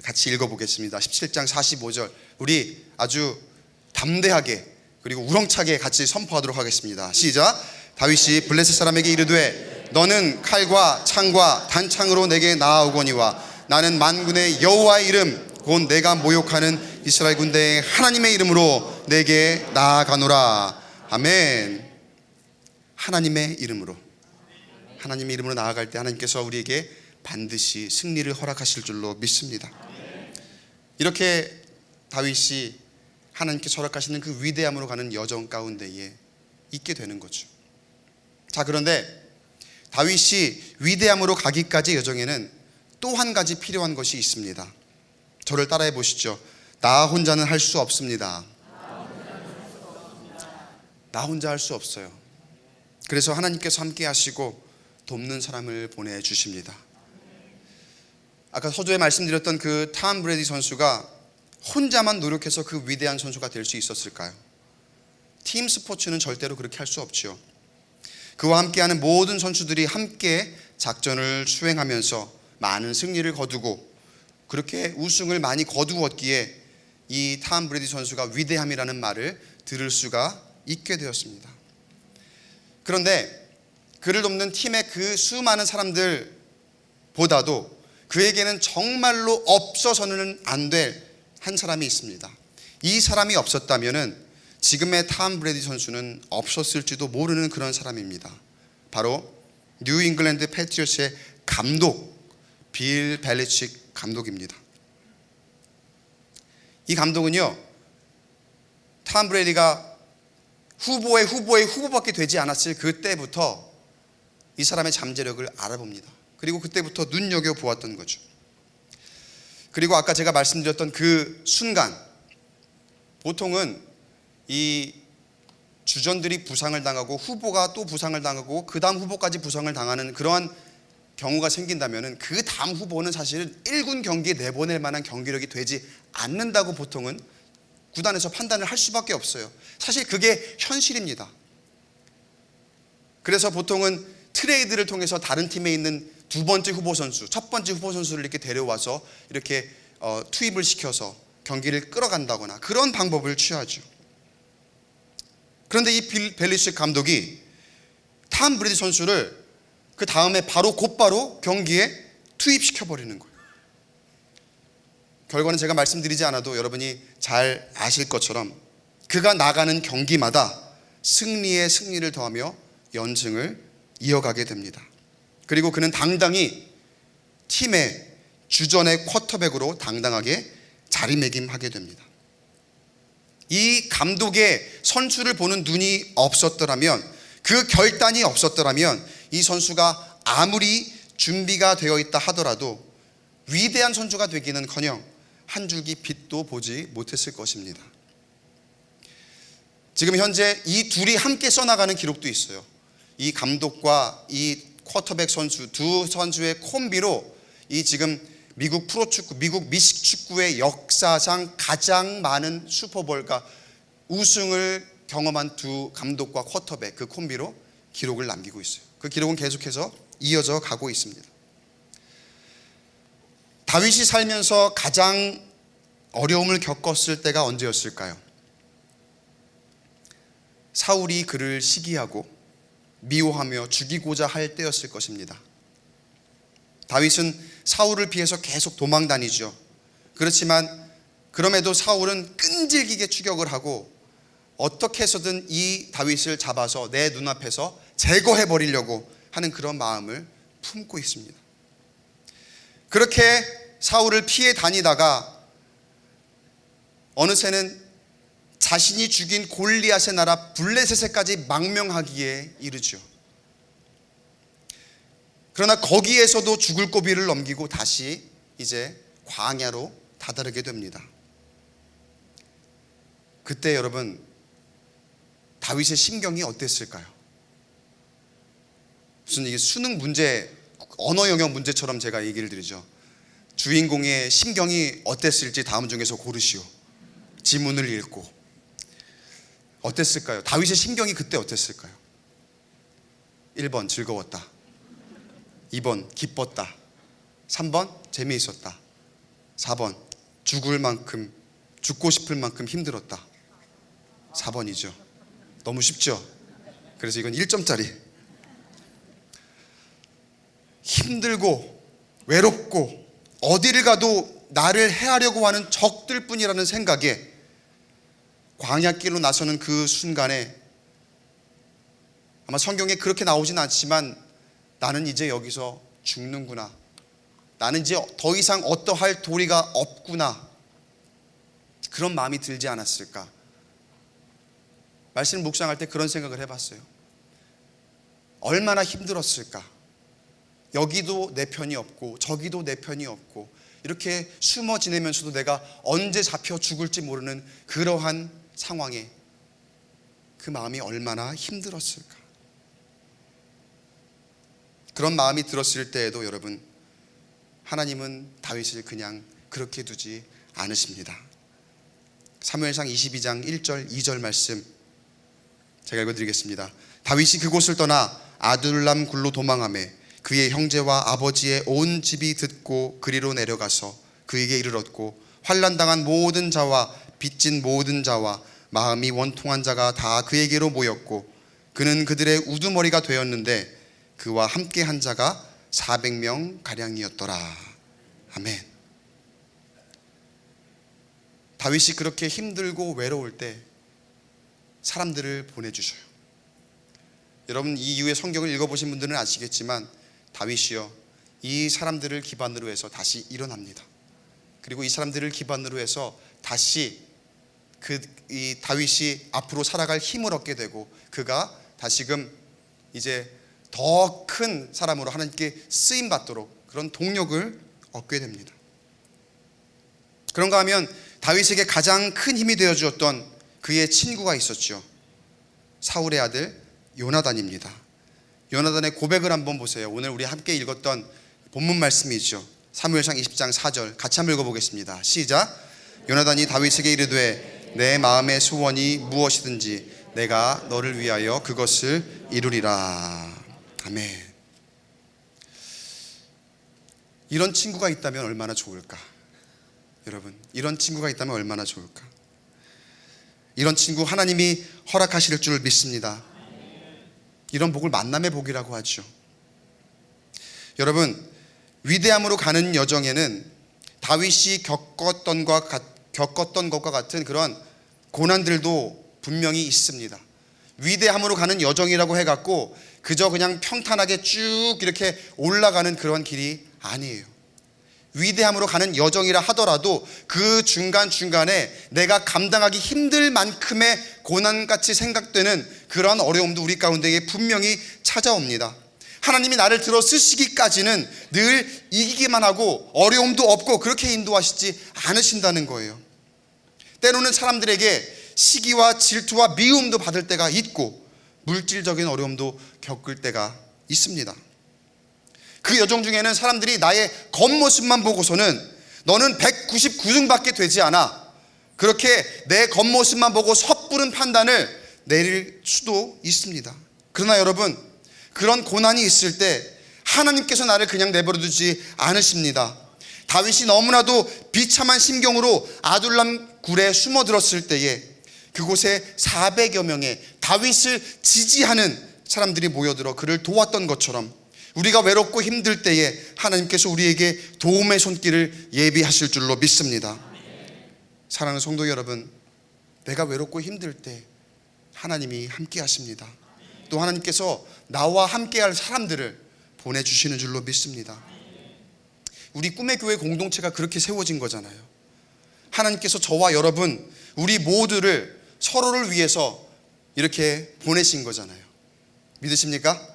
같이 읽어보겠습니다. 17장 45절 우리 아주 담대하게 그리고 우렁차게 같이 선포하도록 하겠습니다. 시작. 다윗이 블레셋 사람에게 이르되 너는 칼과 창과 단창으로 내게 나아오거니와 나는 만군의 여호와의 이름 곧 내가 모욕하는 이스라엘 군대의 하나님의 이름으로 내게 나아가노라. 아멘. 하나님의 이름으로 나아갈 때 하나님께서 우리에게 반드시 승리를 허락하실 줄로 믿습니다. 이렇게 다윗이 하나님께서 허락하시는 그 위대함으로 가는 여정 가운데에 있게 되는 거죠. 자, 그런데 다윗이 위대함으로 가기까지 여정에는 또 한 가지 필요한 것이 있습니다. 저를 따라해 보시죠. 나 혼자는 할 수 없습니다. 나 혼자 할 수 없어요. 그래서 하나님께서 함께 하시고 돕는 사람을 보내주십니다. 아까 서두에 말씀드렸던 그 탐 브레디 선수가 혼자만 노력해서 그 위대한 선수가 될 수 있었을까요? 팀 스포츠는 절대로 그렇게 할 수 없죠. 그와 함께하는 모든 선수들이 함께 작전을 수행하면서 많은 승리를 거두고 그렇게 우승을 많이 거두었기에 이 탐 브레디 선수가 위대함이라는 말을 들을 수가 있게 되었습니다. 그런데 그를 돕는 팀의 그 수많은 사람들보다도 그에게는 정말로 없어서는 안 될 한 사람이 있습니다. 이 사람이 없었다면 지금의 탐 브레디 선수는 없었을지도 모르는 그런 사람입니다. 바로 뉴 잉글랜드 패트리어츠의 감독 빌 벨리칙 감독입니다. 이 감독은요, 탐 브레디가 후보의 후보밖에 되지 않았을 그때부터 이 사람의 잠재력을 알아봅니다. 그리고 그때부터 눈여겨보았던 거죠. 그리고 아까 제가 말씀드렸던 그 순간, 보통은 이 주전들이 부상을 당하고 후보가 또 부상을 당하고 그 다음 후보까지 부상을 당하는 그러한 경우가 생긴다면 그 다음 후보는 사실은 1군 경기에 내보낼 만한 경기력이 되지 않는다고 보통은 구단에서 판단을 할 수밖에 없어요. 사실 그게 현실입니다. 그래서 보통은 트레이드를 통해서 다른 팀에 있는 두 번째 후보 선수, 첫 번째 후보 선수를 이렇게 데려와서 이렇게 투입을 시켜서 경기를 끌어간다거나 그런 방법을 취하죠. 그런데 이 빌 벨리식 감독이 탐 브레디 선수를 그 다음에 곧바로 경기에 투입시켜버리는 거예요. 결과는 제가 말씀드리지 않아도 여러분이 잘 아실 것처럼 그가 나가는 경기마다 승리에 승리를 더하며 연승을 이어가게 됩니다. 그리고 그는 당당히 팀의 주전의 쿼터백으로 당당하게 자리매김하게 됩니다. 이 감독의 선수를 보는 눈이 없었더라면, 그 결단이 없었더라면 이 선수가 아무리 준비가 되어 있다 하더라도 위대한 선수가 되기는커녕 한 줄기 빛도 보지 못했을 것입니다. 지금 현재 이 둘이 함께 써나가는 기록도 있어요. 이 감독과 이 쿼터백 선수, 두 선수의 콤비로 이 지금 미국 프로축구, 미국 미식축구의 역사상 가장 많은 슈퍼볼과 우승을 경험한 두 감독과 쿼터백, 그 콤비로 기록을 남기고 있어요. 그 기록은 계속해서 이어져 가고 있습니다. 다윗이 살면서 가장 어려움을 겪었을 때가 언제였을까요? 사울이 그를 시기하고 미워하며 죽이고자 할 때였을 것입니다. 다윗은 사울을 피해서 계속 도망 다니죠. 그렇지만 그럼에도 사울은 끈질기게 추격을 하고 어떻게 해서든 이 다윗을 잡아서 내 눈앞에서 제거해 버리려고 하는 그런 마음을 품고 있습니다. 그렇게 사울을 피해 다니다가 어느새는 자신이 죽인 골리앗의 나라 블레셋에까지 망명하기에 이르죠. 그러나 거기에서도 죽을 고비를 넘기고 다시 이제 광야로 다다르게 됩니다. 그때 여러분 다윗의 심경이 어땠을까요? 무슨 이게 수능 문제, 언어 영역 문제처럼 제가 얘기를 드리죠. 주인공의 심경이 어땠을지 다음 중에서 고르시오. 지문을 읽고 어땠을까요? 다윗의 심경이 그때 어땠을까요? 1번 즐거웠다, 2번 기뻤다, 3번 재미있었다, 4번 죽고 싶을 만큼 힘들었다. 4번이죠. 너무 쉽죠? 그래서 이건 1점짜리. 힘들고 외롭고 어디를 가도 나를 해하려고 하는 적들 뿐이라는 생각에 광야길로 나서는 그 순간에 아마 성경에 그렇게 나오진 않지만 나는 이제 여기서 죽는구나, 나는 이제 더 이상 어떠할 도리가 없구나, 그런 마음이 들지 않았을까. 말씀 묵상할 때 그런 생각을 해봤어요. 얼마나 힘들었을까. 여기도 내 편이 없고 저기도 내 편이 없고 이렇게 숨어 지내면서도 내가 언제 잡혀 죽을지 모르는 그러한 상황에 그 마음이 얼마나 힘들었을까. 그런 마음이 들었을 때에도 여러분, 하나님은 다윗을 그냥 그렇게 두지 않으십니다. 사무엘상 22장 1절 2절 말씀 제가 읽어드리겠습니다. 다윗이 그곳을 떠나 아둘람 굴로 도망하매 그의 형제와 아버지의 온 집이 듣고 그리로 내려가서 그에게 이르렀고 환난당한 모든 자와 빚진 모든 자와 마음이 원통한 자가 다 그에게로 모였고 그는 그들의 우두머리가 되었는데 그와 함께 한 자가 400명 가량이었더라. 아멘. 다윗이 그렇게 힘들고 외로울 때 사람들을 보내주셔요. 여러분 이 이후에 성경을 읽어보신 분들은 아시겠지만 다윗이요, 이 사람들을 기반으로 해서 다시 일어납니다. 그리고 이 사람들을 기반으로 해서 다시 이 다윗이 앞으로 살아갈 힘을 얻게 되고 그가 다시금 이제 더 큰 사람으로 하나님께 쓰임 받도록 그런 동력을 얻게 됩니다. 그런가 하면 다윗에게 가장 큰 힘이 되어 주었던 그의 친구가 있었죠. 사울의 아들 요나단입니다. 요나단의 고백을 한번 보세요. 오늘 우리 함께 읽었던 본문 말씀이죠. 사무엘상 20장 4절 같이 한번 읽어보겠습니다. 시작. 요나단이 다윗에게 이르되 내 마음의 소원이 무엇이든지 내가 너를 위하여 그것을 이루리라. 아멘. 이런 친구가 있다면 얼마나 좋을까. 여러분 이런 친구가 있다면 얼마나 좋을까. 이런 친구 하나님이 허락하실 줄 믿습니다. 이런 복을 만남의 복이라고 하죠. 여러분 위대함으로 가는 여정에는 다윗이 겪었던 것과 같은 그런 고난들도 분명히 있습니다. 위대함으로 가는 여정이라고 해갖고 그저 그냥 평탄하게 쭉 이렇게 올라가는 그런 길이 아니에요. 위대함으로 가는 여정이라 하더라도 그 중간중간에 내가 감당하기 힘들 만큼의 고난같이 생각되는 그런 어려움도 우리 가운데에 분명히 찾아옵니다. 하나님이 나를 들어 쓰시기까지는 늘 이기기만 하고 어려움도 없고 그렇게 인도하시지 않으신다는 거예요. 때로는 사람들에게 시기와 질투와 미움도 받을 때가 있고 물질적인 어려움도 겪을 때가 있습니다. 그 여정 중에는 사람들이 나의 겉모습만 보고서는 너는 199등밖에 되지 않아, 그렇게 내 겉모습만 보고 섣부른 판단을 내릴 수도 있습니다. 그러나 여러분 그런 고난이 있을 때 하나님께서 나를 그냥 내버려 두지 않으십니다. 다윗이 너무나도 비참한 심경으로 아둘람 굴에 숨어들었을 때에 그곳에 400여 명의 다윗을 지지하는 사람들이 모여들어 그를 도왔던 것처럼 우리가 외롭고 힘들 때에 하나님께서 우리에게 도움의 손길을 예비하실 줄로 믿습니다. 사랑하는 성도 여러분, 내가 외롭고 힘들 때 하나님이 함께 하십니다. 또 하나님께서 나와 함께할 사람들을 보내주시는 줄로 믿습니다. 우리 꿈의 교회 공동체가 그렇게 세워진 거잖아요. 하나님께서 저와 여러분 우리 모두를 서로를 위해서 이렇게 보내신 거잖아요. 믿으십니까?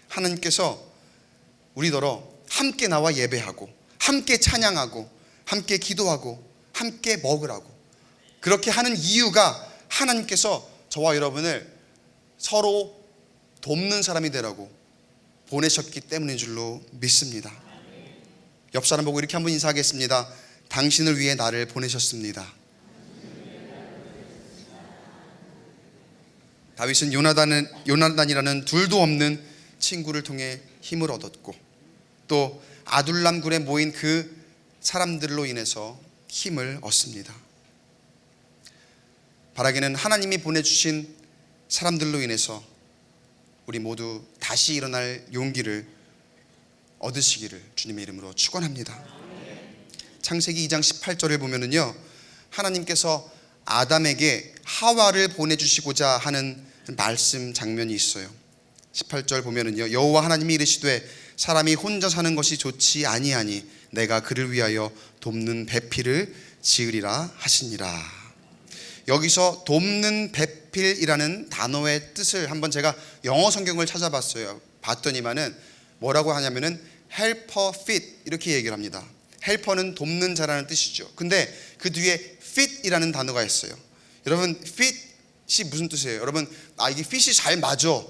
하나님께서 우리더러 함께 나와 예배하고 함께 찬양하고 함께 기도하고 함께 먹으라고. 그렇게 하는 이유가 하나님께서 저와 여러분을 서로 돕는 사람이 되라고 보내셨기 때문인 줄로 믿습니다. 옆 사람 보고 이렇게 한번 인사하겠습니다. 당신을 위해 나를 보내셨습니다. 다윗은 요나단이라는 둘도 없는 친구를 통해 힘을 얻었고, 또 아둘람 굴에 모인 그 사람들로 인해서 힘을 얻습니다. 바라기는 하나님이 보내주신 사람들로 인해서 우리 모두 다시 일어날 용기를 얻으시기를 주님의 이름으로 축원합니다. 창세기 2장 18절을 보면은요, 하나님께서 아담에게 하와를 보내주시고자 하는 말씀 장면이 있어요. 18절 보면은요, 여호와 하나님이 이르시되 사람이 혼자 사는 것이 좋지 아니하니 내가 그를 위하여 돕는 배필을 지으리라 하시니라. 여기서 돕는 배필이라는 단어의 뜻을 한번 제가 영어 성경을 찾아봤어요. 봤더니만은 뭐라고 하냐면은 helper fit 이렇게 얘기를 합니다. 헬퍼는 돕는 자라는 뜻이죠. 근데 그 뒤에 fit이라는 단어가 있어요. 여러분, fit이 무슨 뜻이에요? 여러분, 이게 fit이 잘 맞아,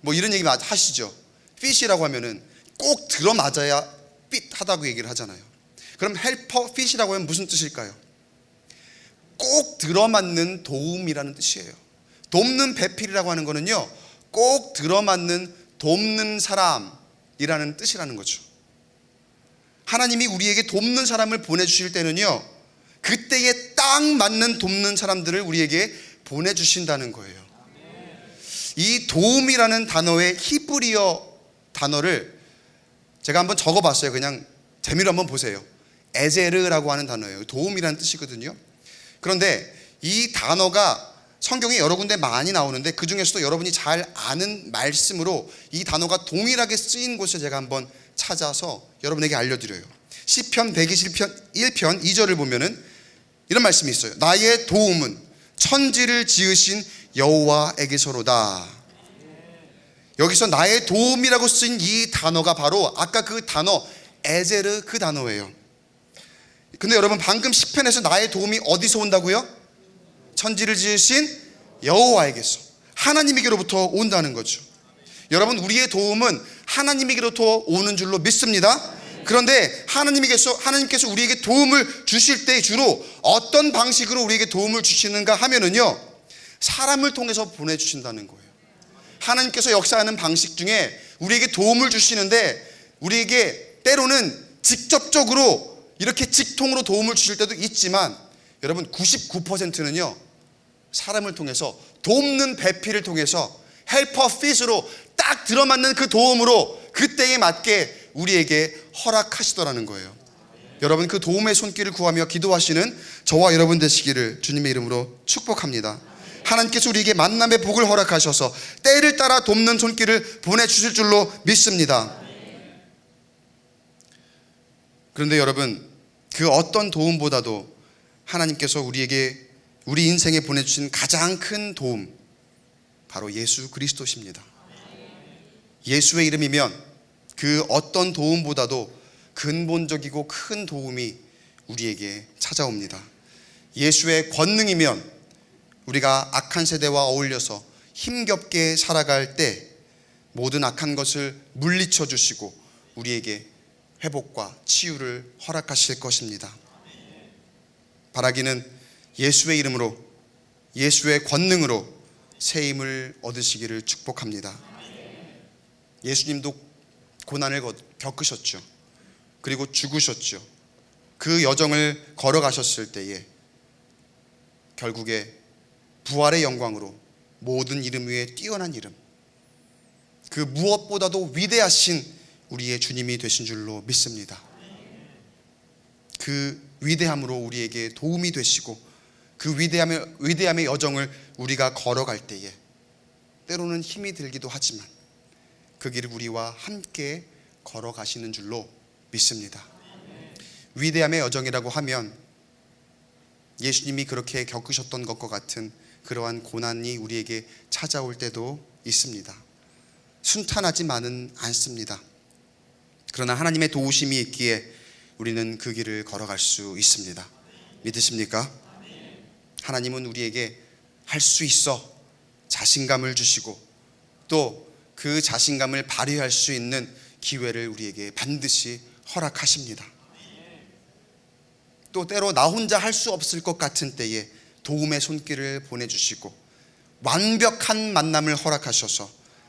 뭐 이런 얘기 하시죠. fit이라고 하면은 꼭 들어맞아야 fit 하다고 얘기를 하잖아요. 그럼 helper fit이라고 하면 무슨 뜻일까요? 꼭 들어맞는 도움이라는 뜻이에요. 돕는 배필이라고 하는 거는요, 꼭 들어맞는 돕는 사람이라는 뜻이라는 거죠. 하나님이 우리에게 돕는 사람을 보내주실 때는요, 그때에 딱 맞는 돕는 사람들을 우리에게 보내주신다는 거예요. 이 도움이라는 단어의 히브리어 단어를 제가 한번 적어봤어요. 그냥 재미로 한번 보세요. 에제르라고 하는 단어예요. 도움이라는 뜻이거든요. 그런데 이 단어가 성경에 여러 군데 많이 나오는데 그 중에서도 여러분이 잘 아는 말씀으로 이 단어가 동일하게 쓰인 곳을 제가 한번 찾아서 여러분에게 알려드려요. 시편 121편 2절을 보면은 이런 말씀이 있어요. 나의 도움은 천지를 지으신 여호와에게서로다. 여기서 나의 도움이라고 쓰인 이 단어가 바로 아까 그 단어 에제르 그 단어예요. 근데 여러분, 방금 시편에서 나의 도움이 어디서 온다고요? 천지를 지으신 여호와에게서, 하나님에게로부터 온다는 거죠. 여러분, 우리의 도움은 하나님에게로부터 오는 줄로 믿습니다. 그런데 하나님께서 우리에게 도움을 주실 때 주로 어떤 방식으로 우리에게 도움을 주시는가 하면은요, 사람을 통해서 보내주신다는 거예요. 하나님께서 역사하는 방식 중에 우리에게 도움을 주시는데, 우리에게 때로는 직접적으로 이렇게 직통으로 도움을 주실 때도 있지만, 여러분 99%는요 사람을 통해서, 돕는 배필을 통해서, 헬퍼 핏으로 딱 들어맞는 그 도움으로 그때에 맞게 우리에게 허락하시더라는 거예요. 여러분, 그 도움의 손길을 구하며 기도하시는 저와 여러분 되시기를 주님의 이름으로 축복합니다. 하나님께서 우리에게 만남의 복을 허락하셔서 때를 따라 돕는 손길을 보내주실 줄로 믿습니다. 그런데 여러분, 그 어떤 도움보다도 하나님께서 우리 인생에 보내주신 가장 큰 도움, 바로 예수 그리스도십니다. 예수의 이름이면 그 어떤 도움보다도 근본적이고 큰 도움이 우리에게 찾아옵니다. 예수의 권능이면 우리가 악한 세대와 어울려서 힘겹게 살아갈 때 모든 악한 것을 물리쳐 주시고 우리에게 회복과 치유를 허락하실 것입니다. 바라기는 예수의 이름으로, 예수의 권능으로 새 힘을 얻으시기를 축복합니다. 예수님도 고난을 겪으셨죠. 그리고 죽으셨죠. 그 여정을 걸어가셨을 때에 결국에 부활의 영광으로 모든 이름 위에 뛰어난 이름, 그 무엇보다도 위대하신 우리의 주님이 되신 줄로 믿습니다. 그 위대함으로 우리에게 도움이 되시고 그 위대함의 여정을 우리가 걸어갈 때에 때로는 힘이 들기도 하지만 그 길을 우리와 함께 걸어가시는 줄로 믿습니다. 위대함의 여정이라고 하면 예수님이 그렇게 겪으셨던 것과 같은 그러한 고난이 우리에게 찾아올 때도 있습니다. 순탄하지만은 않습니다. 그러나 하나님의 도우심이 있기에 우리는 그 길을 걸어갈 수 있습니다. 믿으십니까? 하나님은 우리에게 할 수 있어 자신감을 주시고 또 그 자신감을 발휘할 수 있는 기회를 우리에게 반드시 허락하십니다. 또 때로 나 혼자 할 수 없을 것 같은 때에 도움의 손길을 보내주시고 완벽한 만남을 허락하셔서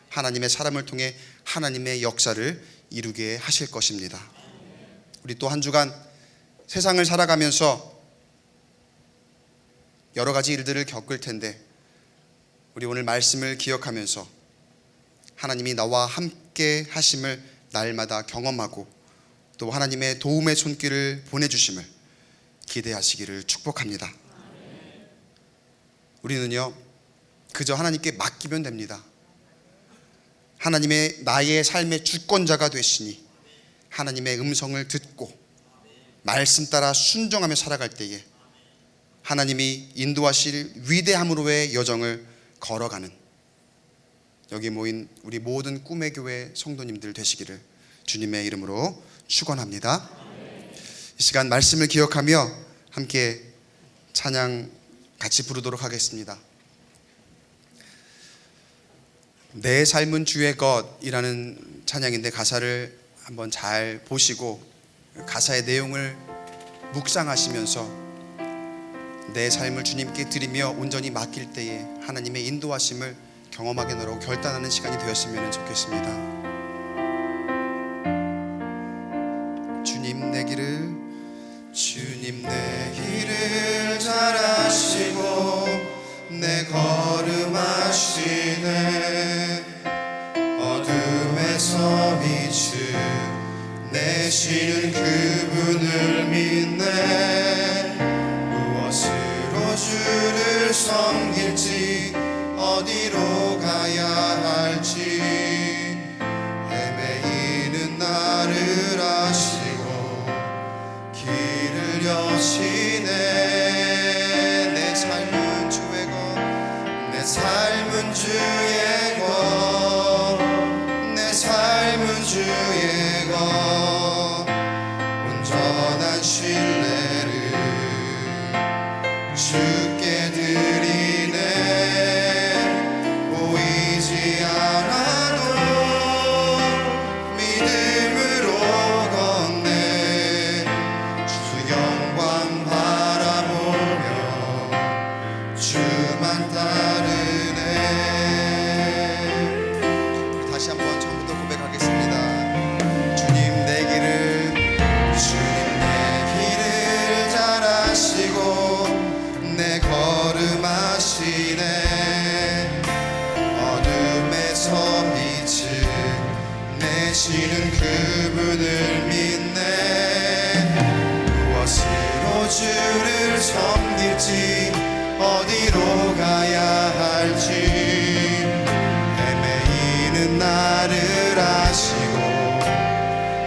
하나님의 사람을 통해 하나님의 역사를 이루게 하실 것입니다. 우리 또 한 주간 세상을 살아가면서 여러 가지 일들을 겪을 텐데 우리 오늘 말씀을 기억하면서 하나님이 나와 함께 하심을 날마다 경험하고 또 하나님의 도움의 손길을 보내주심을 기대하시기를 축복합니다. 우리는요 그저 하나님께 맡기면 됩니다. 하나님의 나의 삶의 주권자가 되시니 하나님의 음성을 듣고 말씀 따라 순종하며 살아갈 때에 하나님이 인도하실 위대함으로의 여정을 걸어가는 여기 모인 우리 모든 꿈의 교회 성도님들 되시기를 주님의 이름으로 축원합니다. 이 시간 말씀을 기억하며 함께 찬양 같이 부르도록 하겠습니다. 내 삶은 주의 것이라는 찬양인데 가사를 한번 잘 보시고 가사의 내용을 묵상하시면서 내 삶을 주님께 드리며 온전히 맡길 때에 하나님의 인도하심을 경험하게 하라고 결단하는 시간이 되었으면 좋겠습니다. 주님 내 길을 잘 아시고 내 걸음 아시네. 어둠에서 빛을 내시는 그분을 믿네. 무엇으로 주를 섬길지 어디로 가야 할지 헤매이는 나를 아시고 길을 여시네. 내 삶은 주의 것, 내 삶은 주의 것, 내 삶은 주의 것. 온전한 신뢰를 주께 드리네. 보이지 않아도 믿음으로 걷네. 주 영광 바라보며 주만 따르네. 다시 한번 처음부터 고백하겠습니다. 주님 내 길을 잘 아시고 내 걸음 아시네. 어둠에서 빛을 내시는 그분을 믿네. 무엇으로 주를 섬길지 어디로 가야 할지 헤매이는 나를 아시고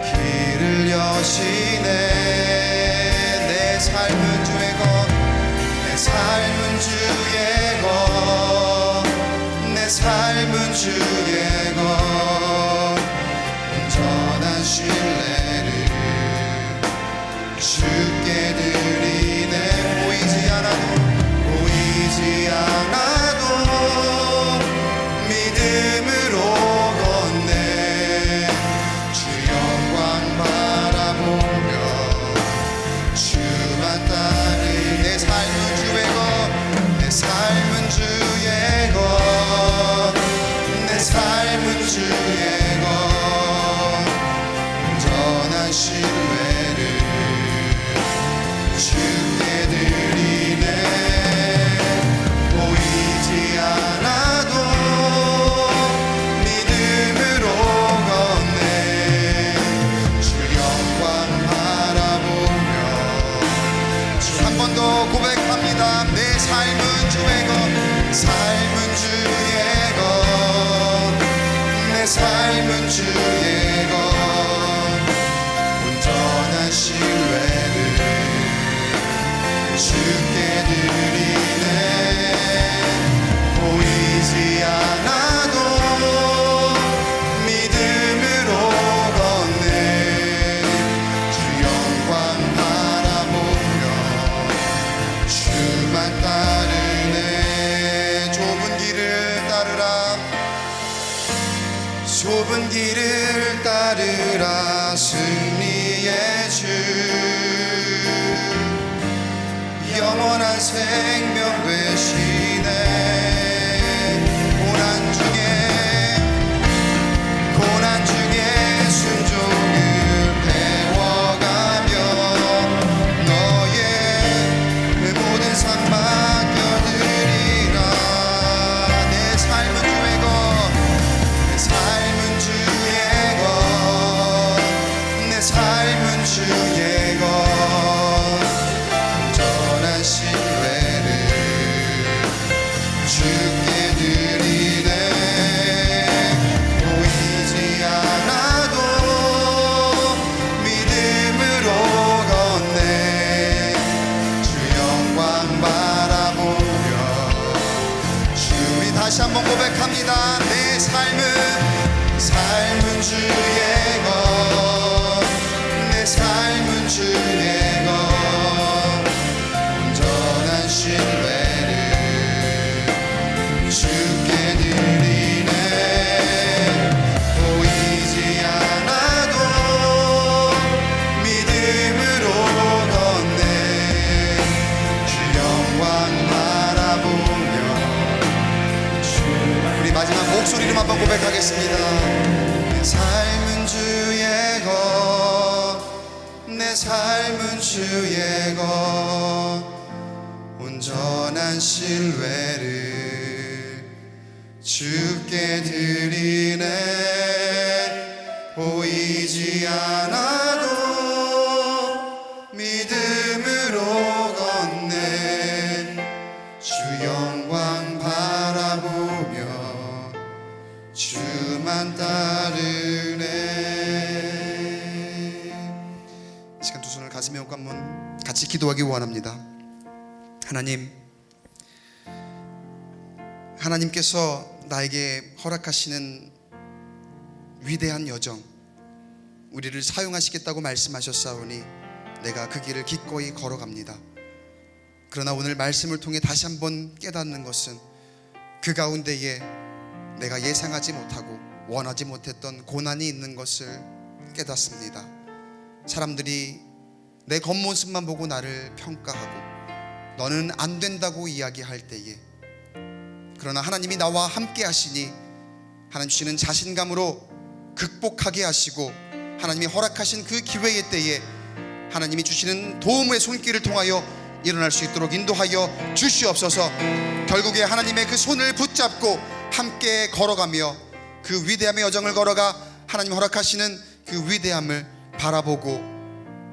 길을 여시네. 내 삶은 주의 것, 내 삶은 주의 것, 내 삶은 주의 것. 온전한 신뢰를 주께 드리네. 보이지 않아도 믿음으로 걷네. 주 영광 바라보며 주만 따르네. 내 삶은 주의 것, 내 삶은 주의 것, 내 삶은 주의 것. 온전한 신뢰를 주께 드리네. 보이지 않아도 믿음으로 걷네. 주 영광 바라보며 한 번 더 고백합니다. 내 삶은 주의 것, 삶은 주의 것, 내 삶은 주의 것. 온전한 신뢰를 주께 드리네. 보이지 않아도 믿음으로 걷네. 주 영광 길을 따르라. 승리의 주 영원한 생명 되시네. 고난 중에 순종을 배워가며 너의 모든 삶 맡겨드리라. 내 삶은 주의 것, 내 삶은 주의 것, 내 삶은 주의 것. 온전한 신뢰를 주께 드리네. 보이지 않아도 믿음으로 걷네. 주 영광 바라보며 우리 다시 한번 고백합니다. 내 삶은 주의 것, 내 삶은 주의 것. 온전한 신뢰를 주께 드리네. 보이지 않아도 믿음으로 걷네. 주 영광 바라보며 우리 마지막 목소리로 한번 고백하겠습니다. 내 삶은 주의 것, 내 삶은 주의 것. 온전한 신뢰를 주께 드리네. 보이지 않아도 믿음으로 걷네. 주 영광 바라보며 주만 따르네. 이 시간 두 손을 가슴에 얹고 한번 같이 기도하기 원합니다. 하나님께서 나에게 허락하시는 위대한 여정, 우리를 사용하시겠다고 말씀하셨사오니 내가 그 길을 기꺼이 걸어갑니다. 그러나 오늘 말씀을 통해 다시 한번 깨닫는 것은 그 가운데에 내가 예상하지 못하고 원하지 못했던 고난이 있는 것을 깨닫습니다. 사람들이 내 겉모습만 보고 나를 평가하고 너는 안 된다고 이야기할 때에, 그러나 하나님이 나와 함께 하시니 하나님 주시는 자신감으로 극복하게 하시고 하나님이 허락하신 그 기회의 때에 하나님이 주시는 도움의 손길을 통하여 일어날 수 있도록 인도하여 주시옵소서. 결국에 하나님의 그 손을 붙잡고 함께 걸어가며 그 위대함의 여정을 걸어가 하나님 허락하시는 그 위대함을 바라보고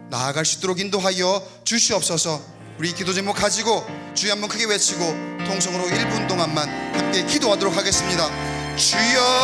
나아갈 수 있도록 인도하여 주시옵소서. 우리 기도 제목 가지고 주여 한번 크게 외치고 통성으로 1분 동안만 함께 기도하도록 하겠습니다. 주여